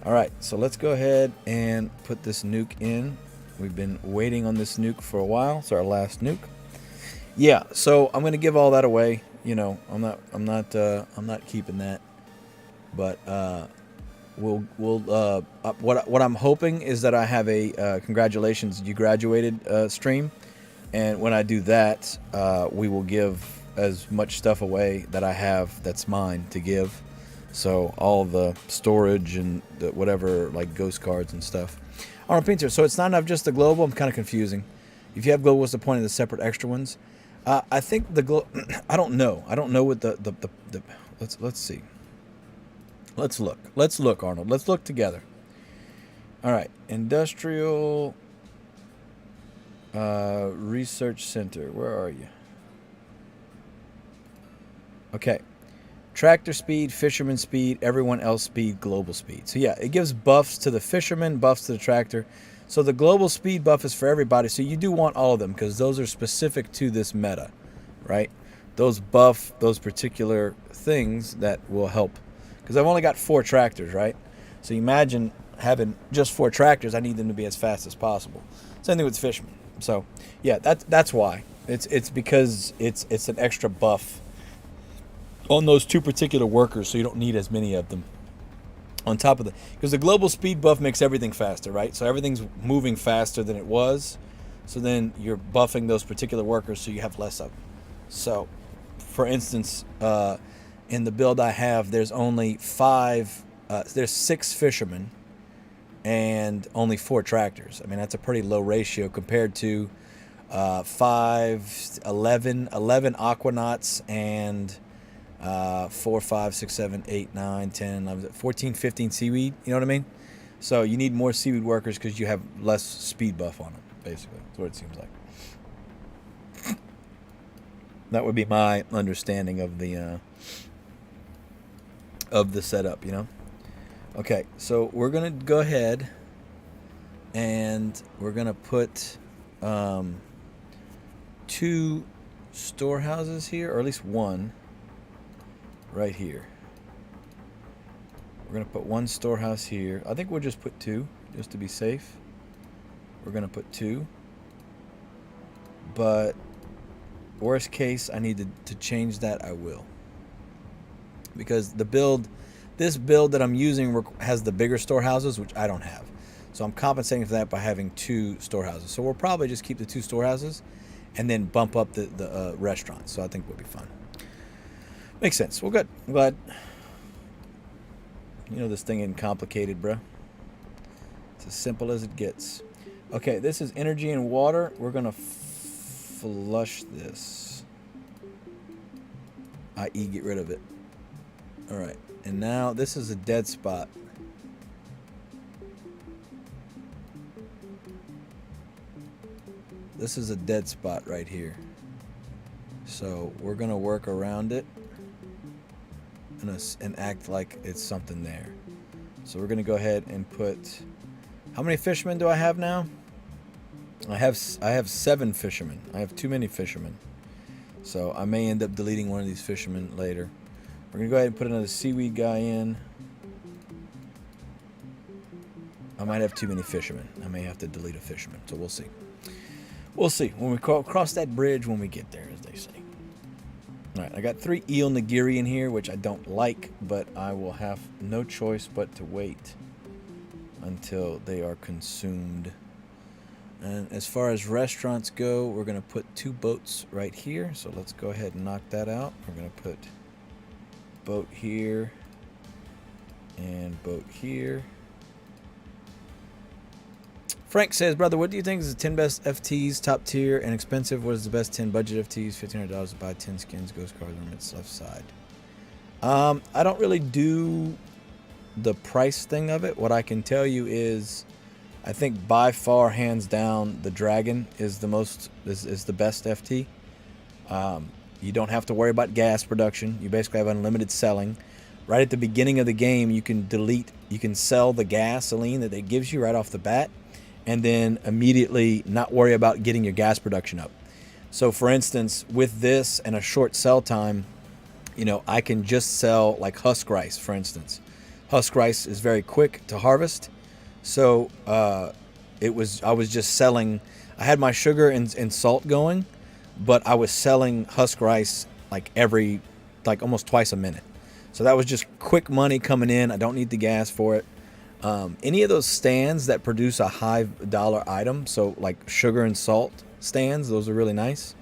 All right, so let's go ahead and put this nuke in. We've been waiting on this nuke for a while. It's our last nuke. Yeah, so I'm going to give all that away. You know, I'm not keeping that. But what I'm hoping is that I have a congratulations, you graduated stream. And when I do that, we will give as much stuff away that I have that's mine to give. So all the storage and the whatever, like ghost cards and stuff. Arnold Painter, so it's not enough just the global? I'm kind of confusing. If you have global, what's the point of the separate extra ones? I think the I don't know. I don't know what the let's see. Let's look. Let's look, Arnold. Let's look together. All right. Industrial Research Center. Where are you? Okay. Tractor speed, fisherman speed, everyone else speed, global speed. So yeah, it gives buffs to the fisherman, buffs to the tractor. So the global speed buff is for everybody. So you do want all of them because those are specific to this meta, right? Those buff those particular things that will help. Because I've only got 4 tractors, right? So imagine having just 4 tractors. I need them to be as fast as possible. Same thing with fishermen. So yeah, that's why. It's because it's an extra buff on those 2 particular workers, so you don't need as many of them. On top of because the global speed buff makes everything faster, right? So everything's moving faster than it was. So then you're buffing those particular workers, so you have less of them. So, for instance, in the build I have, there's only 6 fishermen and only 4 tractors. I mean, that's a pretty low ratio compared to 11 aquanauts and 4, 5, 6, 7, 8, 9, 10, 11, 14, 15 seaweed. You know what I mean? So you need more seaweed workers because you have less speed buff on them, basically. That's what it seems like. That would be my understanding of the setup, you know? Okay, so we're going to go ahead and we're going to put 2 storehouses here, or at least 1. Right here. We're going to put 1 storehouse here. I think we'll just put 2 just to be safe. We're going to put 2. But worst case, I need to change that. I will. Because this build that I'm using has the bigger storehouses, which I don't have. So I'm compensating for that by having 2 storehouses. So we'll probably just keep the 2 storehouses and then bump up the restaurant. So I think we'll be fine. Makes sense. Well, good. I'm glad. You know this thing ain't complicated, bro. It's as simple as it gets. Okay, this is energy and water. We're going to flush this. I.e. get rid of it. All right. And now this is a dead spot. This is a dead spot right here. So we're going to work around it. And act like it's something there. So we're going to go ahead and put... How many fishermen do I have now? I have 7 fishermen. I have too many fishermen. So I may end up deleting one of these fishermen later. We're going to go ahead and put another seaweed guy in. I might have too many fishermen. I may have to delete a fisherman. So we'll see. We'll see. When we cross that bridge when we get there, as they say. Alright, I got 3 eel nigiri in here, which I don't like, but I will have no choice but to wait until they are consumed. And as far as restaurants go, we're going to put 2 boats right here. So let's go ahead and knock that out. We're going to put boat here and boat here. Frank says, brother, what do you think is the 10 best FTs, top tier and expensive? What is the best 10 budget FTs? $1,500 to buy 10 skins, ghost cards, limits, left side. I don't really do the price thing of it. What I can tell you is, I think by far, hands down, the Dragon is the best FT. You don't have to worry about gas production. You basically have unlimited selling. Right at the beginning of the game, you can sell the gasoline that it gives you right off the bat, and then immediately not worry about getting your gas production up. So for instance, with this and a short sell time, I can just sell like husk rice, for instance. Husk rice is very quick to harvest. So I was just selling. I had my sugar and salt going, but I was selling husk rice like almost twice a minute. So that was just quick money coming in. I don't need the gas for it. Any of those stands that produce a high dollar item, so like sugar and salt stands, those are really nice.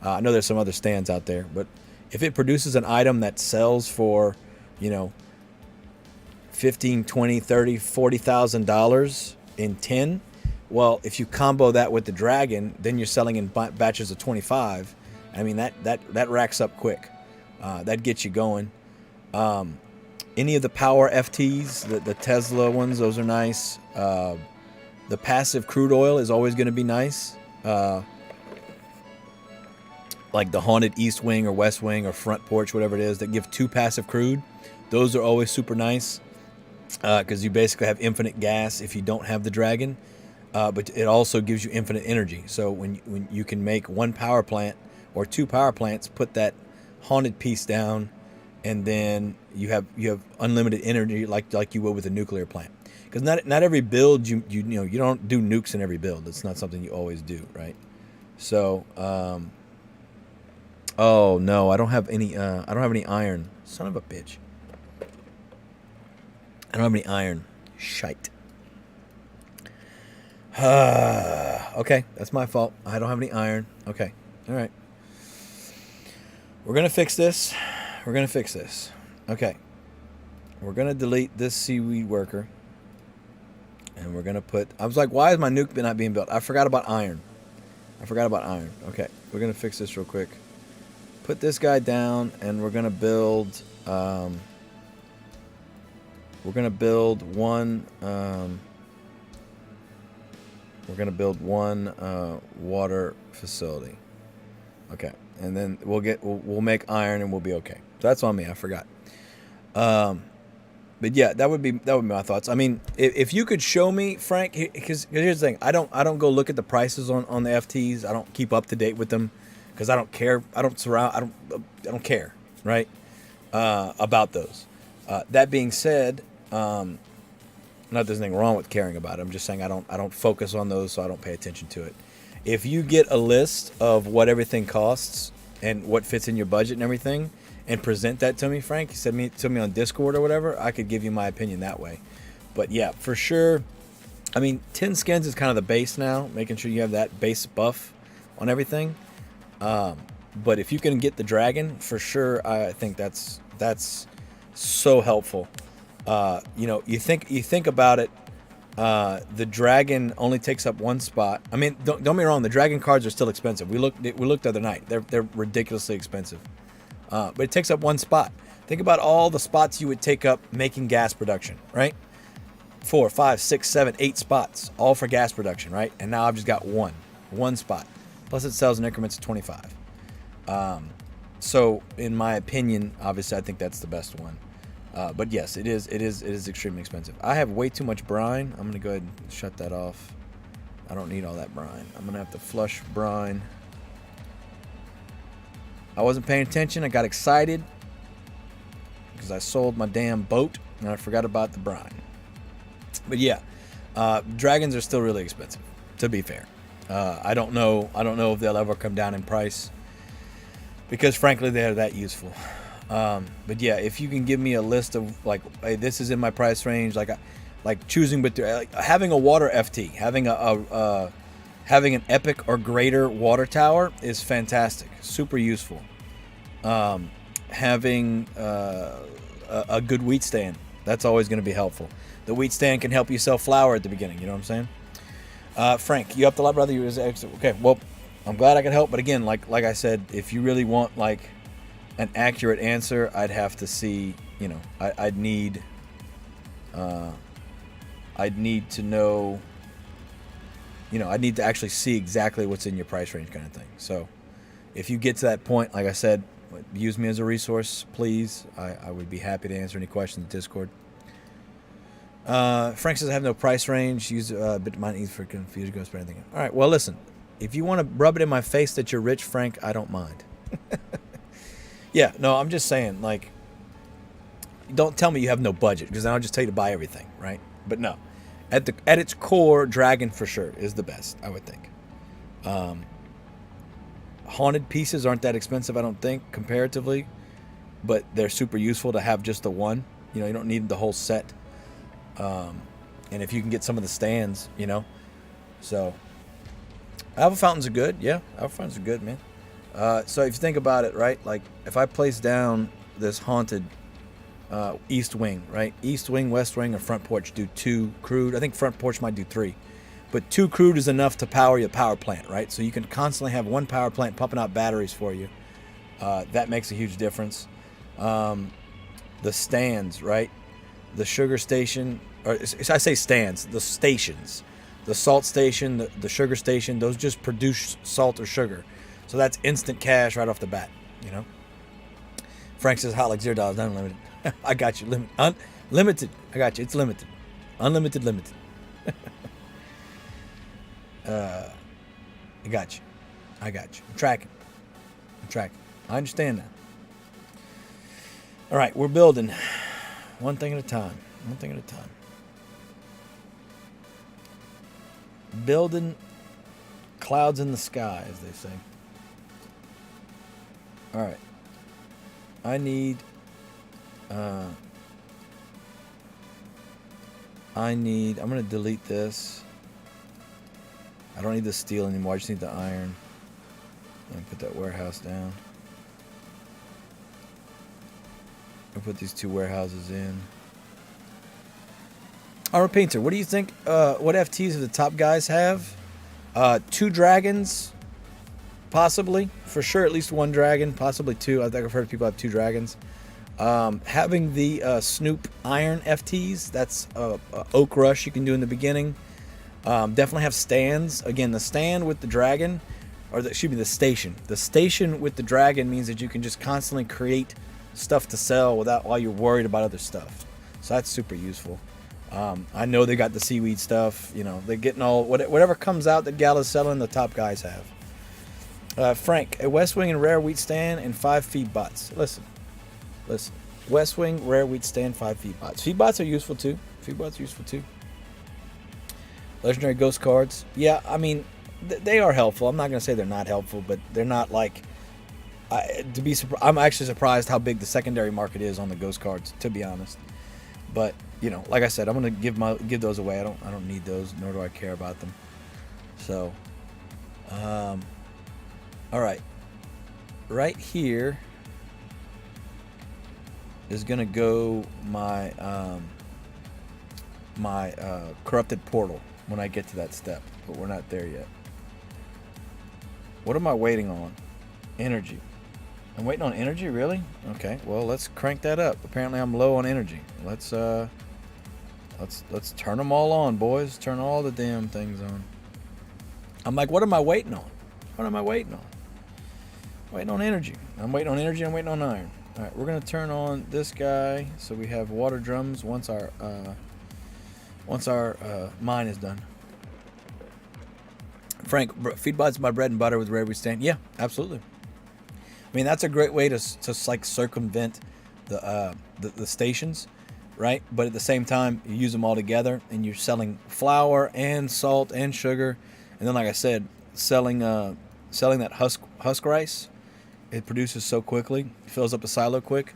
I know there's some other stands out there, but if it produces an item that sells for, $15, $20, $30, $40,000 in 10, well, if you combo that with the Dragon, then you're selling in batches of 25. I mean, that racks up quick. That gets you going. Any of the power FTs, the Tesla ones, those are nice. The passive crude oil is always going to be nice. Like the Haunted East Wing or West Wing or Front Porch, whatever it is, that give 2 passive crude. Those are always super nice because you basically have infinite gas if you don't have the Dragon. But it also gives you infinite energy. So when you can make 1 power plant or 2 power plants, put that Haunted piece down, and then you have unlimited energy like you would with a nuclear plant. Because not every build you don't do nukes in every build. It's not something you always do, right? So oh no, I don't have any iron. Son of a bitch. I don't have any iron. Shite. Okay, that's my fault. I don't have any iron. Okay. All right. We're going to fix this. Okay. We're going to delete this seaweed worker. And we're going to put... I was like, why is my nuke not being built? I forgot about iron. Okay. We're going to fix this real quick. Put this guy down, and we're going to build... we're going to build one... water facility. Okay. And then we'll make iron and we'll be okay. So that's on me. I forgot. But yeah, that would be my thoughts. I mean, if you could show me, Frank, because here's the thing. I don't go look at the prices on the FTs. I don't keep up to date with them because I don't care. I don't care, right? About those. That being said, not there's anything wrong with caring about it. I'm just saying I don't focus on those, so I don't pay attention to it. If you get a list of what everything costs and what fits in your budget and everything, and present that to me, Frank, send me to me on Discord or whatever, I could give you my opinion that way. But yeah, for sure. I mean, 10 skins is kind of the base now, making sure you have that base buff on everything. But if you can get the Dragon, for sure, I think that's so helpful. You think about it. The Dragon only takes up 1 spot. I mean, don't get me wrong. The Dragon cards are still expensive. We looked the other night. They're ridiculously expensive. But it takes up 1 spot. Think about all the spots you would take up making gas production, right? 4, 5, 6, 7, 8 spots, all for gas production, right? And now I've just got one spot. Plus it sells in increments of 25. So in my opinion, obviously I think that's the best one. But yes, it is extremely expensive. I have way too much brine. I'm gonna go ahead and shut that off. I don't need all that brine. I'm gonna have to flush brine. I wasn't paying attention. I got excited because I sold my damn boat and I forgot about the brine. But yeah, dragons are still really expensive, to be fair. I don't know if they'll ever come down in price because frankly they're that useful. But yeah, if you can give me a list of like, hey, this is in my price range, like choosing, but like having a water FT, having a having an epic or greater water tower is fantastic, super useful. Having a good wheat stand, that's always going to be helpful. The wheat stand can help you sell flour at the beginning, you know what I'm saying? Frank, you upped a lot, brother. Okay, well, I'm glad I could help, but again, like I said, if you really want like an accurate answer, I'd have to see, you know, I'd need to know, you know, I'd need to actually see exactly what's in your price range kind of thing. So if you get to that point, like I said, use me as a resource, please. I would be happy to answer any questions in Discord. Frank says I have no price range. Use a bit of money for confused ghost or anything. All right, well, listen. If you want to rub it in my face that you're rich, Frank, I don't mind. Yeah, no, I'm just saying, like, don't tell me you have no budget, because then I'll just tell you to buy everything, right? But no. At its core, Dragon for sure is the best, I would think. Haunted pieces aren't that expensive, I don't think, comparatively, but they're super useful to have just the one. You know, you don't need the whole set. And if you can get some of the stands, you know. So, Alpha Fountains are good. Yeah, Alpha Fountains are good, man. So if you think about it, right, like if I place down this haunted east wing, right, east wing, west wing, or front porch, do 2 crude. I think front porch might do 3. But 2 crude is enough to power your power plant, right? So you can constantly have one power plant pumping out batteries for you. That makes a huge difference. The stands, right? The sugar station, or I say stands, the stations. The salt station, the sugar station, those just produce salt or sugar. So that's instant cash right off the bat, you know? Frank says hot like $0, not unlimited. I got you. Limited. I got you. It's limited. Unlimited, limited. I got you. I'm tracking. I understand that. All right, we're building. One thing at a time. Building clouds in the sky, as they say. All right. I'm going to delete this. I don't need the steel anymore. I just need the iron. And put that warehouse down. I'll put these 2 warehouses in. Armor Painter, what do you think? What FTs do the top guys have? 2 dragons, possibly. For sure, at least 1 dragon, possibly 2. I think I've heard people have 2 dragons. Having the Snoop Iron FTs, that's Oak Rush you can do in the beginning. Definitely have stands. Again, the stand with the dragon, the station. The station with the dragon means that you can just constantly create stuff to sell while you're worried about other stuff. So that's super useful. I know they got the seaweed stuff. You know, they're getting whatever comes out that Gala's selling, the top guys have. Frank, a West Wing and rare wheat stand and 5 feed bots. Listen. West Wing, rare wheat stand, 5 feed bots. Feed bots are useful too. Legendary ghost cards. Yeah, I mean, they are helpful. I'm not going to say they're not helpful, but they're not like... I'm actually surprised how big the secondary market is on the ghost cards, to be honest. But, you know, like I said, I'm going to give those away. I don't need those, nor do I care about them. So, all right. Right here is going to go my corrupted portal when I get to that step, but we're not there yet. What am I waiting on? Energy. I'm waiting on energy, really? Okay, well, let's crank that up. Apparently I'm low on energy. Let's turn them all on, boys. Turn all the damn things on. I'm like, what am I waiting on? Waiting on energy. I'm waiting on energy. I'm waiting on iron. All right, we're gonna turn on this guy so we have water drums once our mine is done. Frank, feedbot's my bread and butter with rare wheat stand. Yeah, absolutely. I mean, that's a great way to like circumvent the stations, right? But at the same time, you use them all together, and you're selling flour and salt and sugar, and then, like I said, selling that husk rice. It produces so quickly, fills up a silo quick.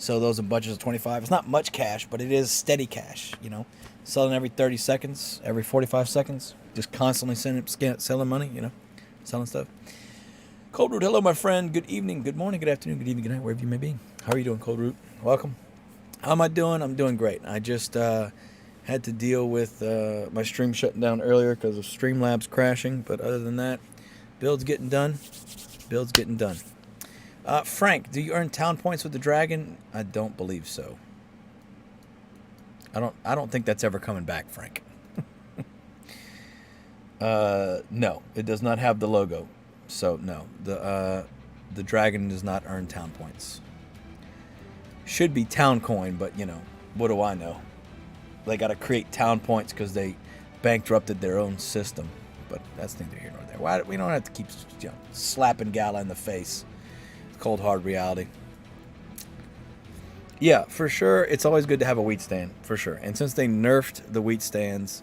So those are bunches of 25. It's not much cash, but it is steady cash, you know. Selling every 30 seconds, every 45 seconds. Just constantly selling money, you know. Selling stuff. Cold Root, hello, my friend. Good evening, good morning, good afternoon, good evening, good night, wherever you may be. How are you doing, Cold Root? Welcome. How am I doing? I'm doing great. I just had to deal with my stream shutting down earlier because of Streamlabs crashing. But other than that, build's getting done. Build's getting done. Frank, do you earn town points with the dragon? I don't believe so. I don't think that's ever coming back, Frank. No, it does not have the logo. So no, the dragon does not earn town points. Should be town coin, but you know, what do I know? They got to create town points because they bankrupted their own system. But that's neither here nor there. Why we don't have to keep, you know, slapping Gala in the face. Cold hard reality. Yeah, for sure. It's always good to have a wheat stand, for sure. And since they nerfed the wheat stands,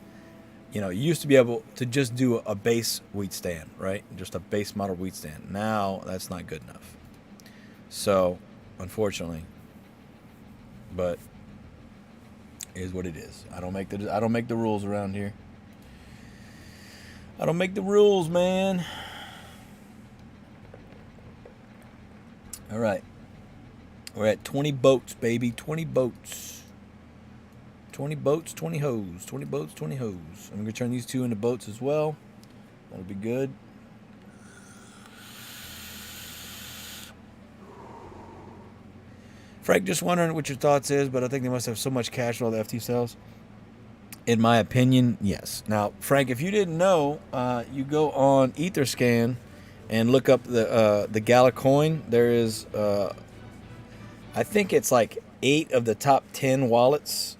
you know, you used to be able to just do a base wheat stand, right? Just a base model wheat stand. Now that's not good enough. So, unfortunately, but it is what it is. I don't make the rules around here. I don't make the rules, man. All right. We're at 20 boats, baby. 20 boats. 20 boats, 20 hoes. 20 boats, 20 hoes. I'm going to turn these two into boats as well. That'll be good. Frank, just wondering what your thoughts is, but I think they must have so much cash with all the FT sales. In my opinion, yes. Now, Frank, if you didn't know, you go on Etherscan and look up the Gala coin. There is, I think it's like 8 of the top 10 wallets,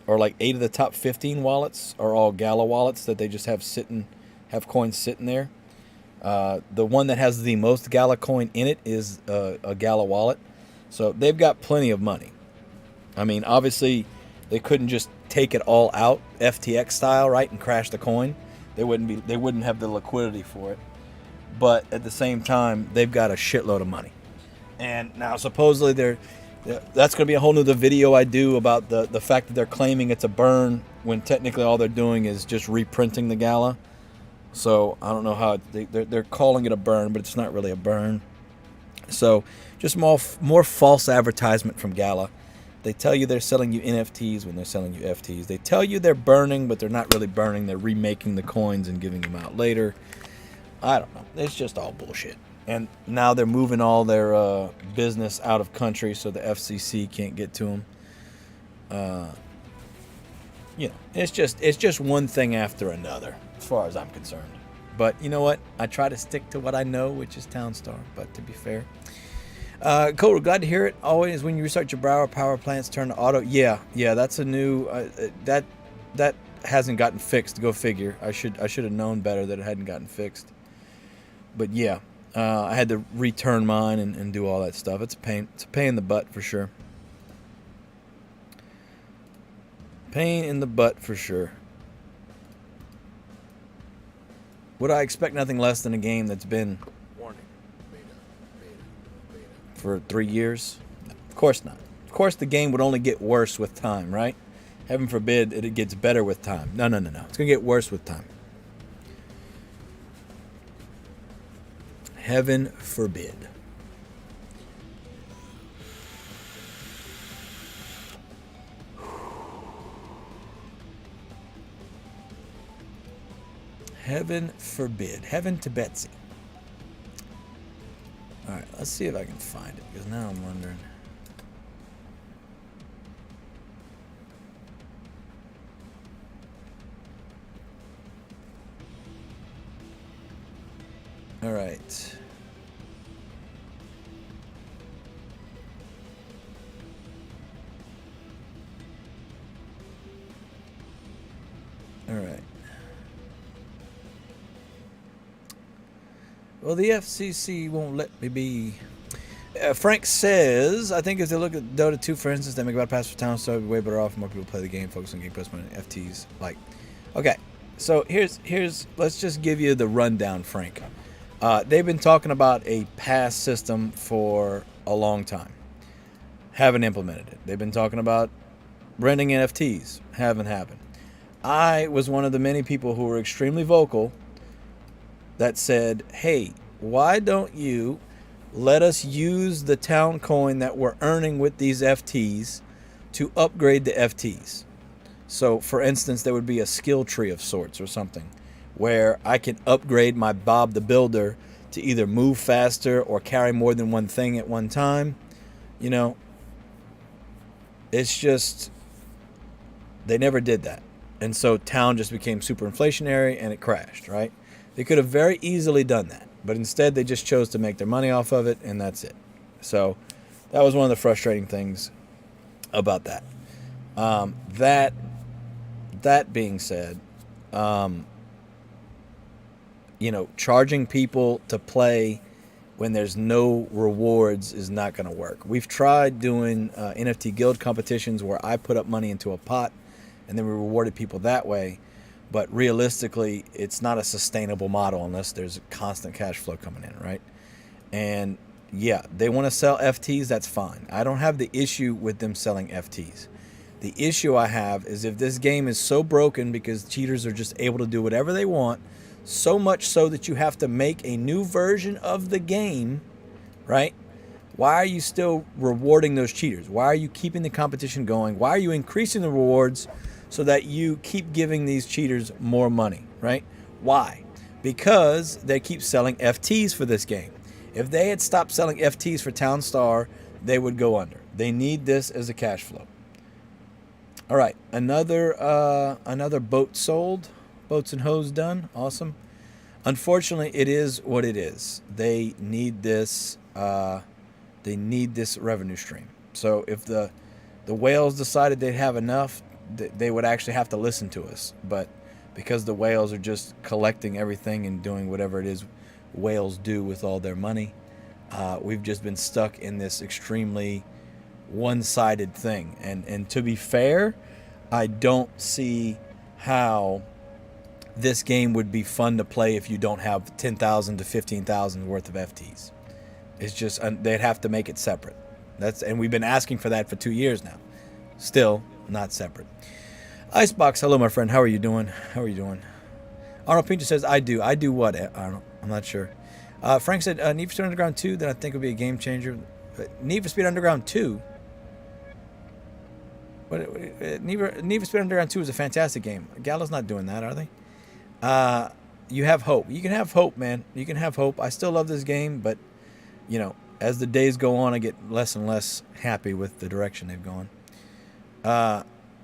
or like 8 of the top 15 wallets are all Gala wallets that they just have coins sitting there. The one that has the most Gala coin in it is a Gala wallet. So they've got plenty of money. I mean, obviously, they couldn't just take it all out FTX style, right, and crash the coin. They wouldn't have the liquidity for it. But at the same time, they've got a shitload of money. And now supposedly that's going to be a whole nother video I do about the fact that they're claiming it's a burn when technically all they're doing is just reprinting the Gala. So I don't know how they're calling it a burn, but it's not really a burn. So just more false advertisement from Gala. They tell you they're selling you NFTs when they're selling you FTs. They tell you they're burning, but they're not really burning. They're remaking the coins and giving them out later. I don't know. It's just all bullshit. And now they're moving all their business out of country so the FCC can't get to them. You know, it's just one thing after another, as far as I'm concerned. But you know what? I try to stick to what I know, which is Townstar. But to be fair, Cole, glad to hear it. Always when you restart your browser, power plants turn to auto. Yeah, that's a new that hasn't gotten fixed. Go figure. I should have known better that it hadn't gotten fixed. But yeah, I had to return mine and do all that stuff. It's a pain. It's a pain in the butt for sure. Pain in the butt for sure. Would I expect nothing less than a game that's been Warning. Beta. For 3 years? No, of course not. Of course the game would only get worse with time, right? Heaven forbid it gets better with time. No. It's going to get worse with time. Heaven forbid. Heaven forbid. Heaven to Betsy. Alright, let's see if I can find it, because now I'm wondering. Alright. Alright. Well, the FCC won't let me be. Frank says, I think if they look at Dota 2, for instance, they make about a pass for town, so it'd be way better off. More people play the game, focus on game placement and FTs. Like, okay, so here's let's just give you the rundown, Frank. They've been talking about a pass system for a long time. Haven't implemented it. They've been talking about renting NFTs. Haven't happened. I was one of the many people who were extremely vocal that said, hey, why don't you let us use the town coin that we're earning with these FTs to upgrade the FTs? So, for instance, there would be a skill tree of sorts or something where I can upgrade my Bob the Builder to either move faster or carry more than one thing at one time. You know, it's just, they never did that. And so town just became super inflationary and it crashed, right? They could have very easily done that, but instead they just chose to make their money off of it, and that's it. So that was one of the frustrating things about that. That being said, charging people to play when there's no rewards is not going to work. We've tried doing NFT guild competitions where I put up money into a pot and then we rewarded people that way. But realistically, it's not a sustainable model unless there's constant cash flow coming in, right? And yeah, they want to sell FTs, that's fine. I don't have the issue with them selling FTs. The issue I have is if this game is so broken because cheaters are just able to do whatever they want, so much so that you have to make a new version of the game, right? Why are you still rewarding those cheaters? Why are you keeping the competition going? Why are you increasing the rewards so that you keep giving these cheaters more money, right? Why? Because they keep selling FTs for this game. If they had stopped selling FTs for Town Star, they would go under. They need this as a cash flow. All right, another boat sold. Boats and hose done. Awesome. Unfortunately, it is what it is. They need this. They need this revenue stream. So if the whales decided they'd have enough, they would actually have to listen to us. But because the whales are just collecting everything and doing whatever it is whales do with all their money, we've just been stuck in this extremely one-sided thing. And to be fair, I don't see how this game would be fun to play if you don't have 10,000 to 15,000 worth of FTs. It's just, they'd have to make it separate. And we've been asking for that for 2 years now. Still not separate. Icebox, hello my friend. How are you doing? How are you doing? Arnold Pincher says, I do. I do what, Arnold? I'm not sure. Frank said, Need for Speed Underground 2, that I think would be a game changer. Need for Speed Underground 2? Need for Speed Underground 2 is a fantastic game. Gallo's not doing that, are they? You have hope. You can have hope, man. You can have hope. I still love this game, but, as the days go on, I get less and less happy with the direction they've gone.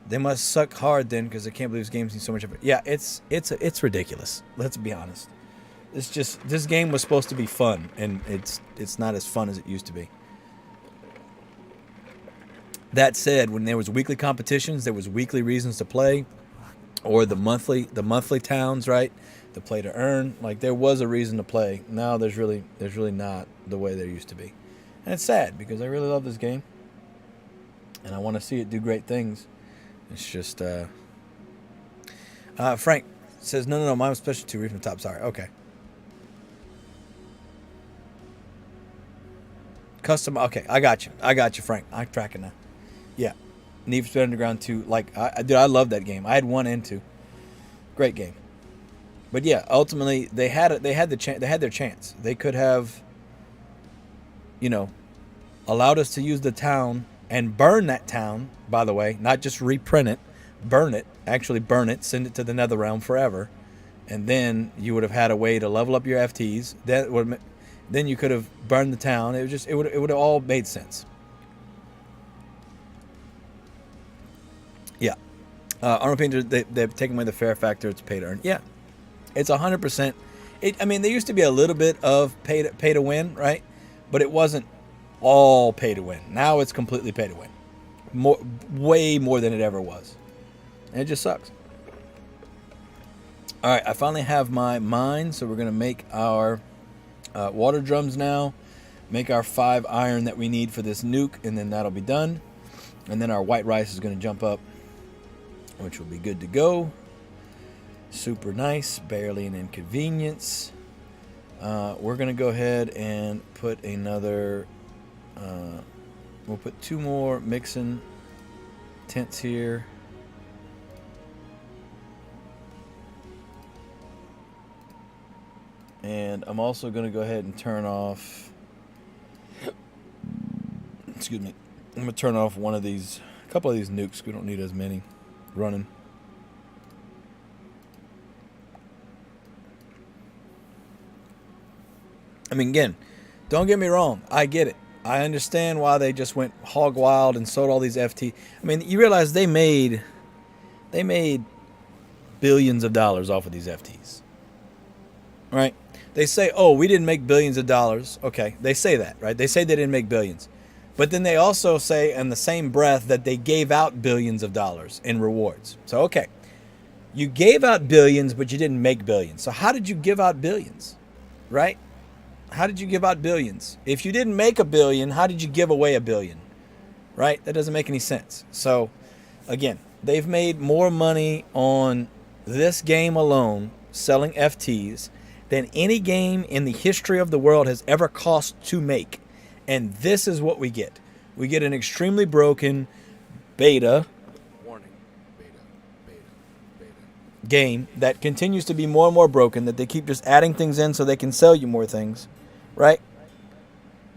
They must suck hard then, because I can't believe this game's seen so much of it. Yeah, it's ridiculous. Let's be honest. It's just, this game was supposed to be fun, and it's not as fun as it used to be. That said, when there was weekly competitions, there was weekly reasons to play, or the monthly towns, right? The play to earn. Like, there was a reason to play. Now there's really not the way there used to be. And it's sad because I really love this game. And I want to see it do great things. It's just Frank says, no, mine was special 2, read from the top. Sorry. Okay. Custom. Okay, I got you, Frank. I'm tracking now. Yeah. Need for Speed Underground 2. Like, I love that game. I had 1 and 2. Great game. But yeah, ultimately they had their chance. They could have, allowed us to use the town and burn that town, by the way, not just reprint it, burn it, actually burn it, send it to the nether realm forever. And then you would have had a way to level up your FTs. Then you could have burned the town. It would have all made sense. Yeah. Arnold Painter, they've taken away the fair factor. It's pay to earn. Yeah. It's 100%. There used to be a little bit of pay to win, right? But it wasn't all pay to win. Now it's completely pay to win. Way more than it ever was. And it just sucks. All right, I finally have my mine, so we're going to make our water drums now. Make our 5 iron that we need for this nuke, and then that'll be done. And then our white rice is going to jump up, which will be good to go. Super nice, barely an inconvenience. We're going to go ahead and put another We'll put 2 more mixing tints here. And I'm also going to go ahead and turn off, excuse me, I'm going to turn off a couple of these nukes. We don't need as many running. I mean, again, don't get me wrong. I get it. I understand why they just went hog wild and sold all these FT. I mean, you realize they made billions of dollars off of these FTs, right? They say, oh, we didn't make billions of dollars. Okay, they say that, right? They say they didn't make billions. But then they also say in the same breath that they gave out billions of dollars in rewards. So, okay, you gave out billions, but you didn't make billions. So how did you give out billions, right? How did you give out billions? If you didn't make $1 billion, how did you give away $1 billion? Right? That doesn't make any sense. So, again, they've made more money on this game alone, selling FTs, than any game in the history of the world has ever cost to make. And this is what we get. We get an extremely broken beta. Warning. Beta. Game that continues to be more and more broken, that they keep just adding things in so they can sell you more things. Right?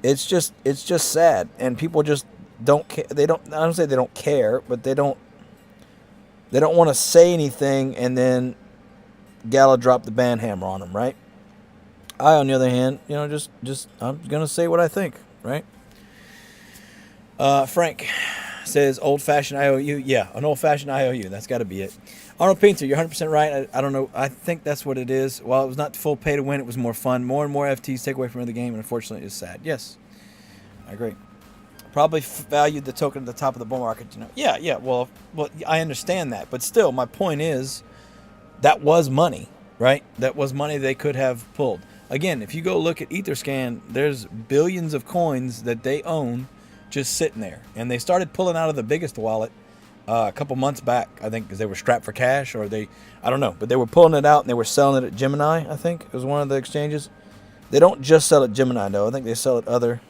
It's just sad, and people just don't care. I don't say they don't care, but they don't want to say anything, and then Gala dropped the ban hammer on them, right? I, on the other hand, just I'm gonna say what I think, right? Frank says old-fashioned IOU. Yeah, an old-fashioned IOU. That's got to be it. Arnold Painter, you're 100% right. I don't know. I think that's what it is. While it was not full pay to win, it was more fun. More and more FTs take away from the game, and unfortunately, it's sad. Yes, I agree. Probably valued the token at the top of the bull market. Yeah. Well, I understand that, but still, my point is, that was money, right? That was money they could have pulled. Again, if you go look at Etherscan, there's billions of coins that they own just sitting there, and they started pulling out of the biggest wallet a couple months back, I think, because they were strapped for cash, or I don't know, but they were pulling it out and they were selling it at Gemini. I think it was one of the exchanges. They don't just sell at Gemini though. I think they sell at other.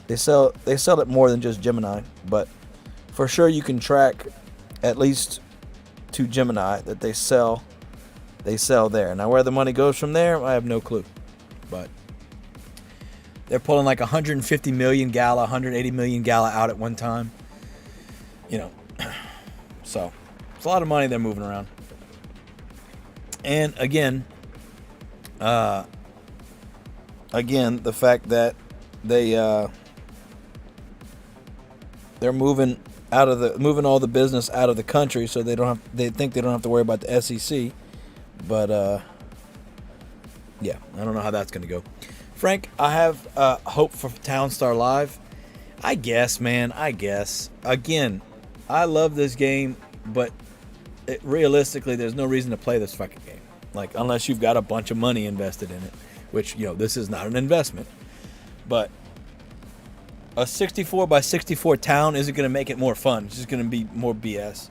They sell it more than just Gemini, but for sure you can track at least to Gemini that they sell there. Now where the money goes from there, I have no clue, but they're pulling like 150 million Gala, 180 million Gala out at one time. So it's a lot of money they're moving around. And again, the fact that they're moving all the business out of the country, so they think they don't have to worry about the SEC. But yeah, I don't know how that's going to go. Frank, I have hope for Townstar Live. I guess, man. Again, I love this game, but realistically, there's no reason to play this fucking game. Like, unless you've got a bunch of money invested in it, which, this is not an investment. But a 64 by 64 town isn't going to make it more fun. It's just going to be more BS.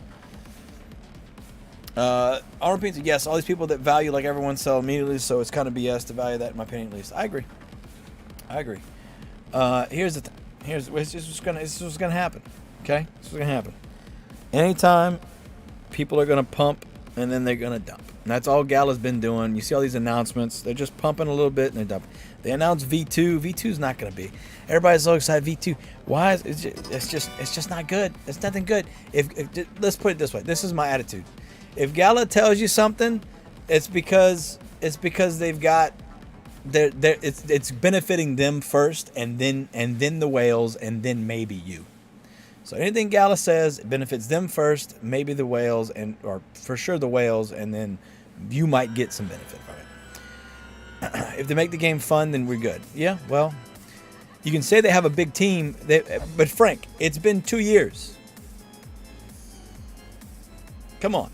Arnold Pizza, yes, all these people that value like everyone sell immediately, so it's kind of BS to value that, in my opinion, at least. I agree. Here's the thing. It's just gonna happen. Okay, this is gonna happen. Anytime people are gonna pump and then they're gonna dump, and that's all Gala's been doing. You see all these announcements; they're just pumping a little bit and they're dumping. They announced V2. V2's not gonna be. Everybody's so excited. V2. Why? It's just not good. It's nothing good. Let's put it this way. This is my attitude. If Gala tells you something, it's because they've got it's benefiting them first, and then the whales, and then maybe you. So anything Gala says, it benefits them first, maybe the whales, or for sure the whales, and then you might get some benefit from it. If they make the game fun, then we're good. Yeah, well, you can say they have a big team, but Frank, it's been 2 years. Come on.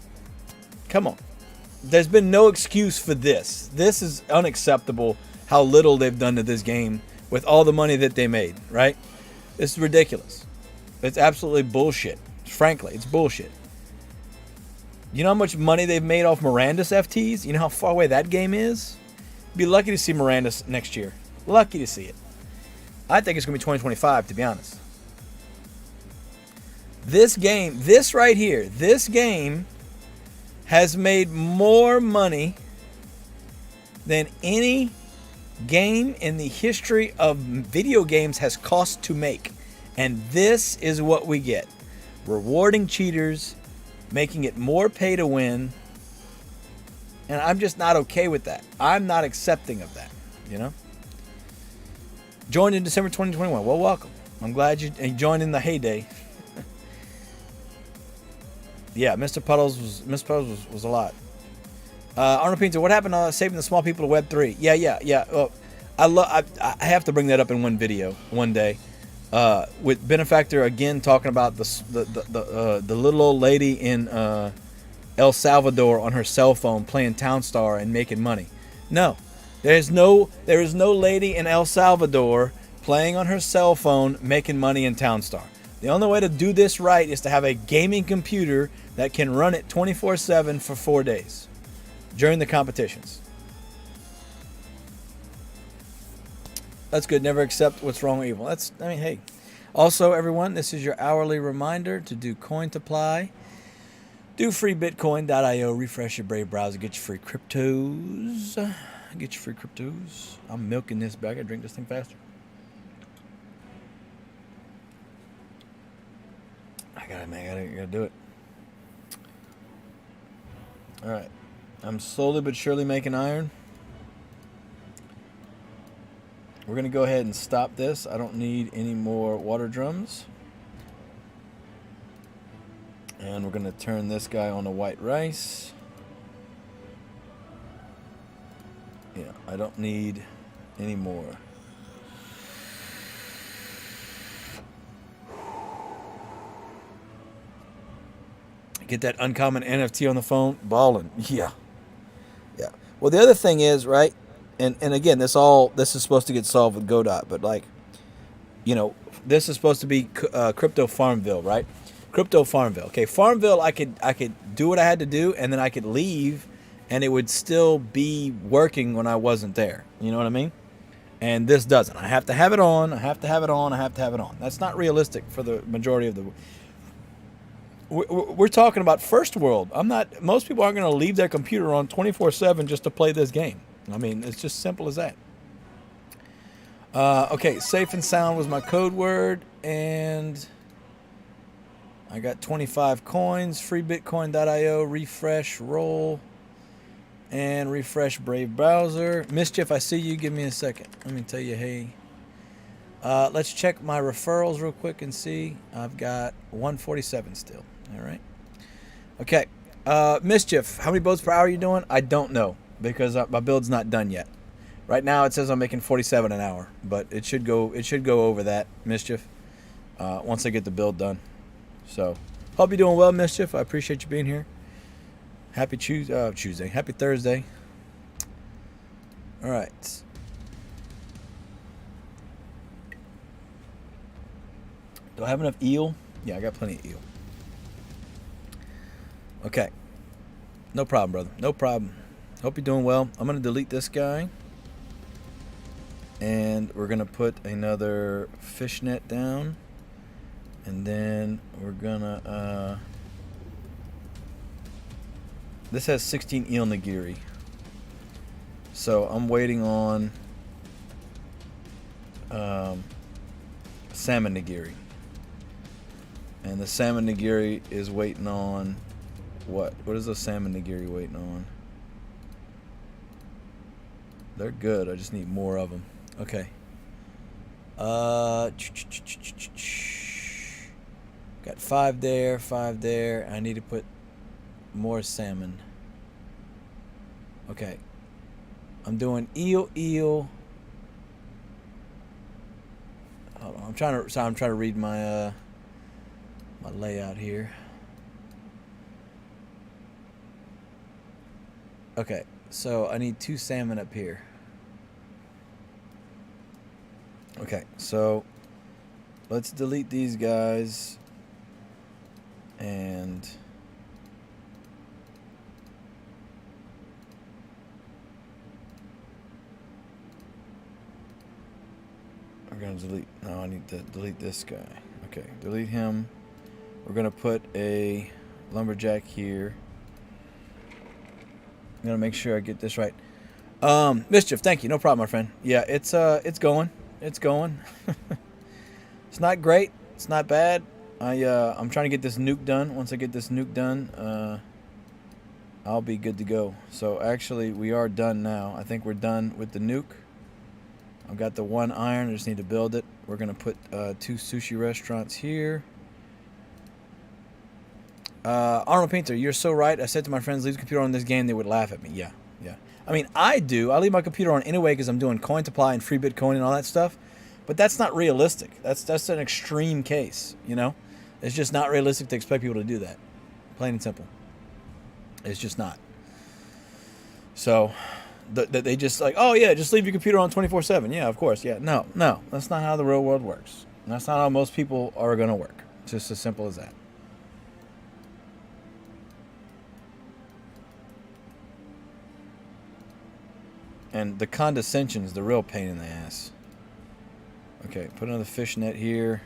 There's been no excuse for this. This is unacceptable, how little they've done to this game with all the money that they made, right? It's ridiculous. It's absolutely bullshit. Frankly, it's bullshit. You know how much money they've made off Miranda's FTs? You know how far away that game is? Be lucky to see Miranda's next year. Lucky to see it. I think it's going to be 2025, to be honest. This game, this right here, this game has made more money than any game in the history of video games has cost to make. And this is what we get. Rewarding cheaters, making it more pay to win. And I'm just not okay with that. I'm not accepting of that, you know? Joined in December 2021. Well, welcome. I'm glad you joined in the heyday. Yeah, Mr. Puddles was a lot. Arnold Pinto, what happened to saving the small people to Web 3? Yeah. Well, I have to bring that up in one video one day. With Benefactor again talking about the little old lady in El Salvador on her cell phone playing Town Star and making money. No, there is no lady in El Salvador playing on her cell phone making money in Town Star. The only way to do this right is to have a gaming computer that can run it 24/7 for 4 days during the competitions. That's good. Never accept what's wrong or evil. Hey. Also, everyone, this is your hourly reminder to do coin to apply. Do free Bitcoin.io. Refresh your Brave browser. Get your free cryptos. I'm milking this, but I gotta drink this thing faster. I gotta do it. All right. I'm slowly but surely making iron. We're going to go ahead and stop this. I don't need any more water drums. And we're going to turn this guy on to white rice. Yeah, I don't need any more. Get that uncommon NFT on the phone. Ballin'. Yeah. Well, the other thing is, right, and again, this is supposed to get solved with Godot, but like, you know, this is supposed to be Crypto Farmville, right? Crypto Farmville. Okay, Farmville, I could do what I had to do, and then I could leave, and it would still be working when I wasn't there. You know what I mean? And this doesn't. I have to have it on. That's not realistic for the majority of the. We're talking about first world. Most people aren't going to leave their computer on 24/7 just to play this game. I mean, it's just simple as that. Okay, safe and sound was my code word, and I got 25 coins. Free Bitcoin.io. Refresh, roll, and refresh Brave browser. Mischief, I see you. Give me a second. Let me tell you, hey. Let's check my referrals real quick and see. I've got 147 still. All right. Okay. Mischief, how many boats per hour are you doing? I don't know because my build's not done yet. Right now it says I'm making 47 an hour, but it should go over that, Mischief, once I get the build done. So, hope you're doing well, Mischief. I appreciate you being here. Happy Tuesday. Happy Thursday. All right. Do I have enough eel? Yeah, I got plenty of eel. Okay. No problem, brother. No problem. Hope you're doing well. I'm going to delete this guy. And we're going to put another fishnet down. And then we're going to... this has 16 eel nigiri. So I'm waiting on salmon nigiri. And the salmon nigiri is waiting on what? What is the salmon nigiri waiting on? They're good. I just need more of them. Okay. Got 5 there, 5 there. I need to put more salmon. Okay. I'm doing eel. Hold on. I'm trying to read my my layout here. Okay, so I need 2 salmon up here. Okay, so let's delete these guys and we're gonna delete. No, I need to delete this guy. Okay, delete him. We're gonna put a lumberjack here. I'm gonna make sure I get this right. Mischief, thank you. No problem, my friend. Yeah, it's going. It's going. It's not great. It's not bad. I'm trying to get this nuke done. Once I get this nuke done, I'll be good to go. So actually, we are done now. I think we're done with the nuke. I've got the 1 iron. I just need to build it. We're gonna put 2 sushi restaurants here. Arnold Painter, you're so right. I said to my friends, leave the computer on this game, they would laugh at me. Yeah. I mean, I do. I leave my computer on anyway because I'm doing coin supply and free Bitcoin and all that stuff. But that's not realistic. That's an extreme case, you know? It's just not realistic to expect people to do that. Plain and simple. It's just not. So, they just like, oh yeah, just leave your computer on 24/7. Yeah, of course. Yeah, no. That's not how the real world works. That's not how most people are going to work. It's just as simple as that. And the condescension is the real pain in the ass. Okay, put another fish net here.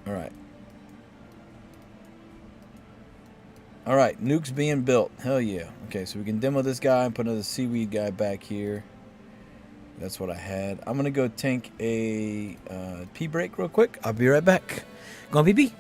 Alright. Alright, nuke's being built. Hell yeah. Okay, so we can demo this guy and put another seaweed guy back here. That's what I had. I'm going to go take a pee break real quick. I'll be right back. Going pee-pee.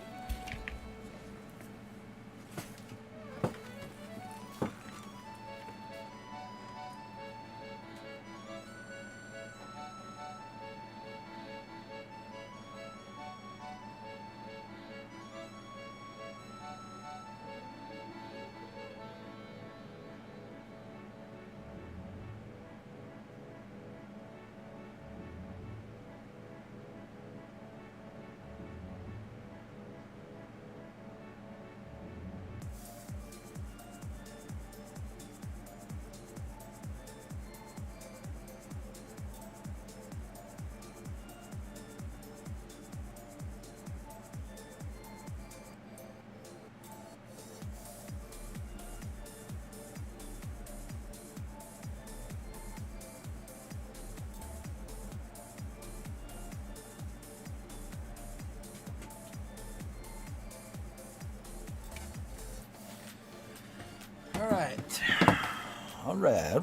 All right.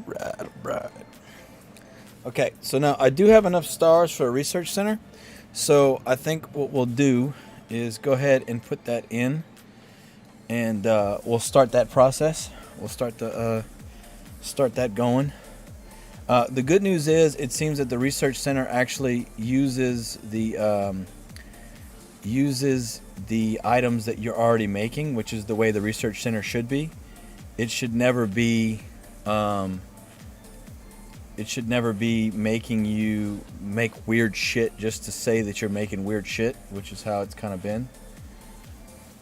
Okay, so now I do have enough stars for a research center. So I think what we'll do is go ahead and put that in, and we'll start that process. We'll start that going. The good news is it seems that the research center actually uses the items that you're already making, which is the way the research center should be. It should never be making you make weird shit just to say that you're making weird shit, which is how it's kind of been.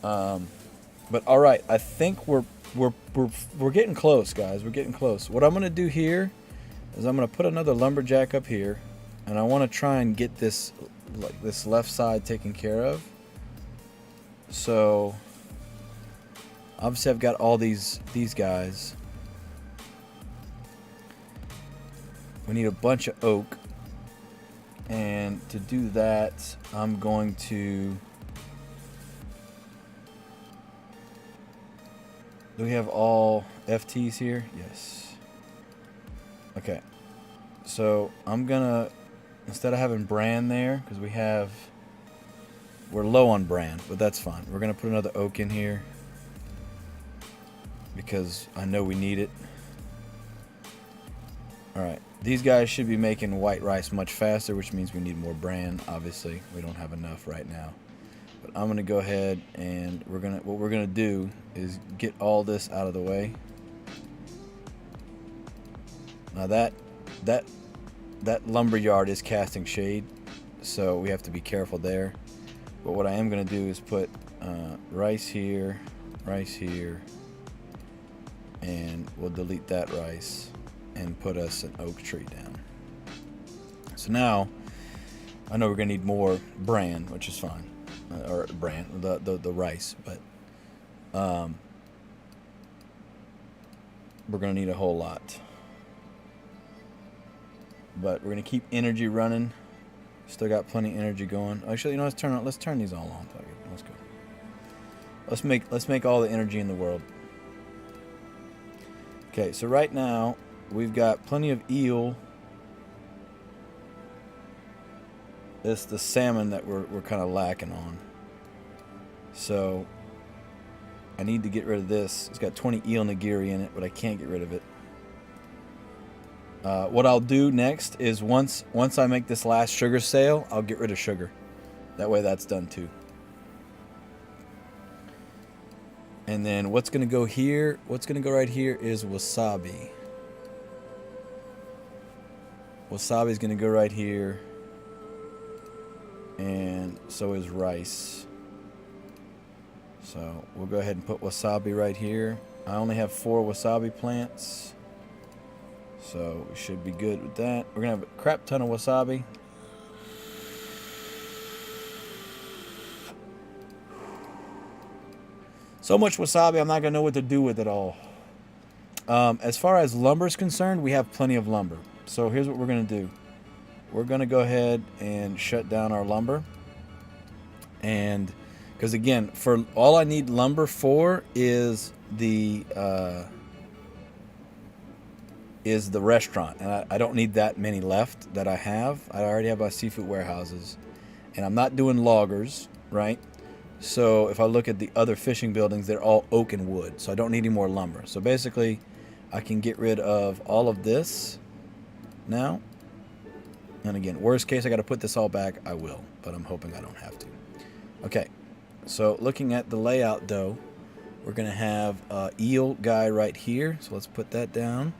But all right, I think we're getting close, guys. We're getting close. What I'm gonna do here is I'm gonna put another lumberjack up here, and I want to try and get this left side taken care of. So obviously I've got all these guys. We need a bunch of oak, and to do that I'm going to... Do we have all FTs here? Yes. Okay. So I'm gonna, instead of having bran there, because we're low on bran, but that's fine. We're gonna put another oak in here because I know we need it. Alright. These guys should be making white rice much faster, which means we need more bran. Obviously, we don't have enough right now. But I'm gonna go ahead and what we're gonna do is get all this out of the way. Now that lumber yard is casting shade, so we have to be careful there. But what I am gonna do is put rice here, and we'll delete that rice and put us an oak tree down. So now I know we're gonna need more bran, which is fine. Or bran, the rice, but we're gonna need a whole lot. But we're gonna keep energy running Still got plenty of energy going. Actually, you know, let's turn these all on. Let's go. Let's make all the energy in the world. Okay, so right now we've got plenty of eel. It's the salmon that we're kind of lacking on. So I need to get rid of this. It's got 20 eel nigiri in it, but I can't get rid of it. What I'll do next is once I make this last sugar sale, I'll get rid of sugar. That way that's done too. And then what's going to go here? What's going to go right here is wasabi. Wasabi is going to go right here. And so is rice. So we'll go ahead and put wasabi right here. I only have 4 wasabi plants. So we should be good with that. We're going to have a crap ton of wasabi. So much wasabi, I'm not going to know what to do with it all. As far as lumber is concerned, we have plenty of lumber. So here's what we're going to do. We're going to go ahead and shut down our lumber. And because again, for all I need lumber for is the restaurant. And I don't need that many left that I have. I already have my seafood warehouses. And I'm not doing loggers, right? So if I look at the other fishing buildings, they're all oak and wood. So I don't need any more lumber. So basically, I can get rid of all of this now. And again, worst case, I got to put this all back. I will, but I'm hoping I don't have to. Okay, so looking at the layout, though, we're going to have eel guy right here. So let's put that down.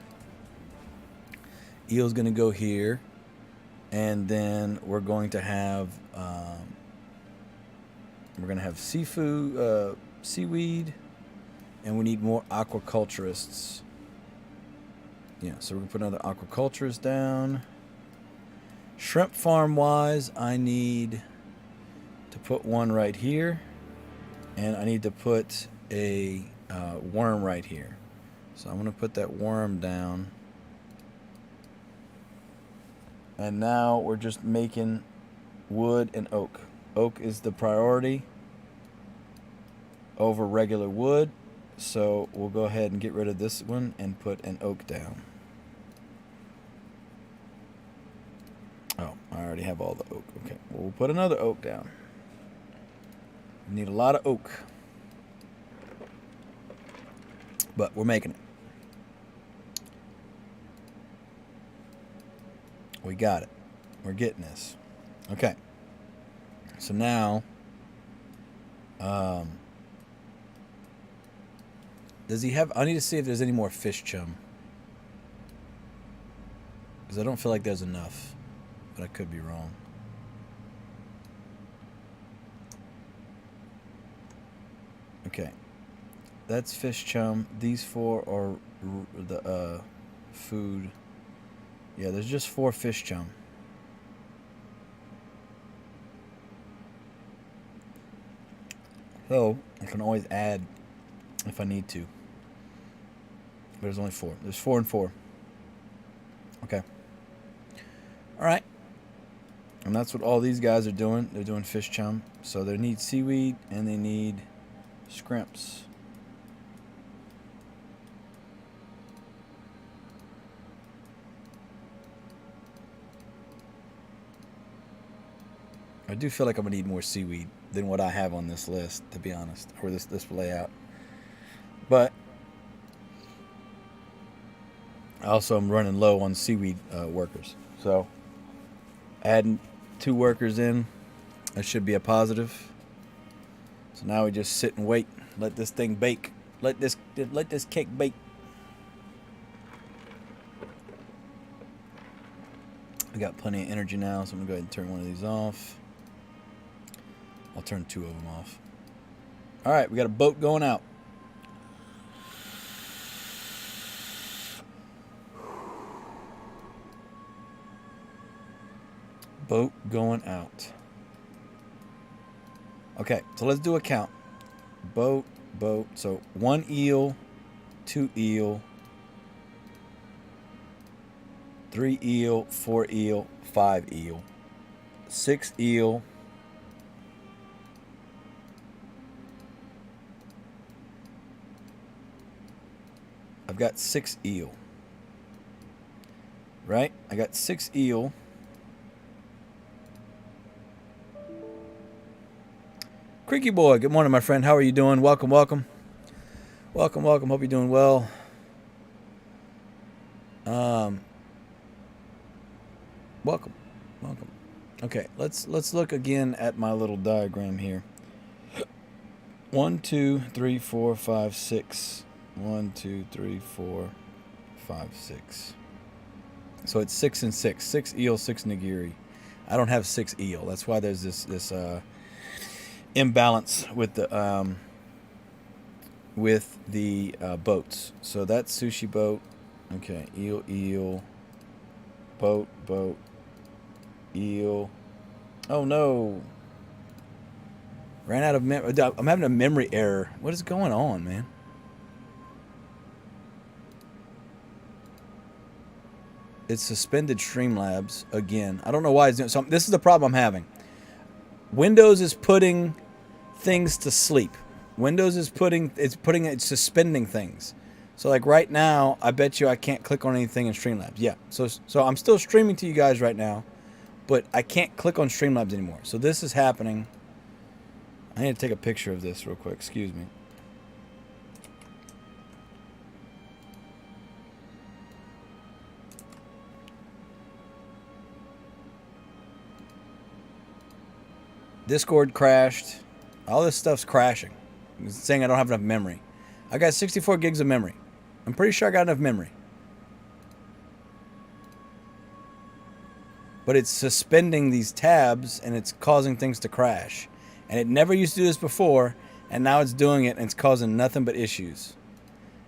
Eel's going to go here. And then we're going to have seafood, seaweed, and we need more aquaculturists. Yeah, so we're going to put another aquaculturist down. Shrimp farm wise, I need to put one right here, and I need to put a worm right here. So I'm going to put that worm down. And now we're just making wood and oak. Oak is the priority over regular wood. So we'll go ahead and get rid of this one and put an oak down. Oh, I already have all the oak. Okay, well, we'll put another oak down. We need a lot of oak. But we're making it. We got it. We're getting this. Okay. So now, does he have... I need to see if there's any more fish chum. Because I don't feel like there's enough. But I could be wrong. Okay. That's fish chum. These 4 are the food. Yeah, there's just 4 fish chum. So, I can always add if I need to. But there's only 4. There's 4 and 4. Okay. Alright. And that's what all these guys are doing. They're doing fish chum. So they need seaweed and they need scrimps. I do feel like I'm going to need more seaweed than what I have on this list, to be honest, or this layout. But I also am running low on seaweed workers. So adding 2 workers in, that should be a positive. So now we just sit and wait. Let this thing bake. Let this cake bake. We got plenty of energy now, so I'm going to go ahead and turn one of these off. I'll turn 2 of them off. All right, we got a boat going out. Boat going out. Okay, so let's do a count. Boat. So 1 eel, 2 eel, 3 eel, 4 eel, 5 eel, 6 eel. I've got 6 eel. Right? I got 6 eel. Creaky boy, good morning, my friend. How are you doing? Welcome, welcome. Welcome, welcome. Hope you're doing well. Welcome, welcome. Okay, let's look again at my little diagram here. 1, 2, 3, 4, 5, 6. 1, 2, 3, 4, 5, 6. So it's 6 and 6. 6 eel, 6 nigiri. I don't have 6 eel. That's why there's this imbalance with the boats. So that's sushi boat. Okay, eel, eel, boat, boat, eel. Oh no! Ran out of memory. I'm having a memory error. What is going on, man? It's suspended Streamlabs again. I don't know why it's doing something. This is the problem I'm having. Windows is putting things to sleep. Windows is it's suspending things. So like right now, I bet you I can't click on anything in Streamlabs. Yeah. So I'm still streaming to you guys right now, but I can't click on Streamlabs anymore. So this is happening. I need to take a picture of this real quick. Excuse me. Discord crashed. All this stuff's crashing. It's saying I don't have enough memory. I got 64 gigs of memory. I'm pretty sure I got enough memory. But it's suspending these tabs and it's causing things to crash. And it never used to do this before, and now it's doing it and it's causing nothing but issues.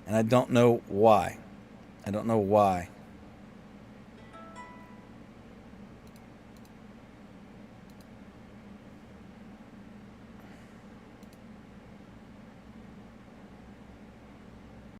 And I don't know why. I don't know why.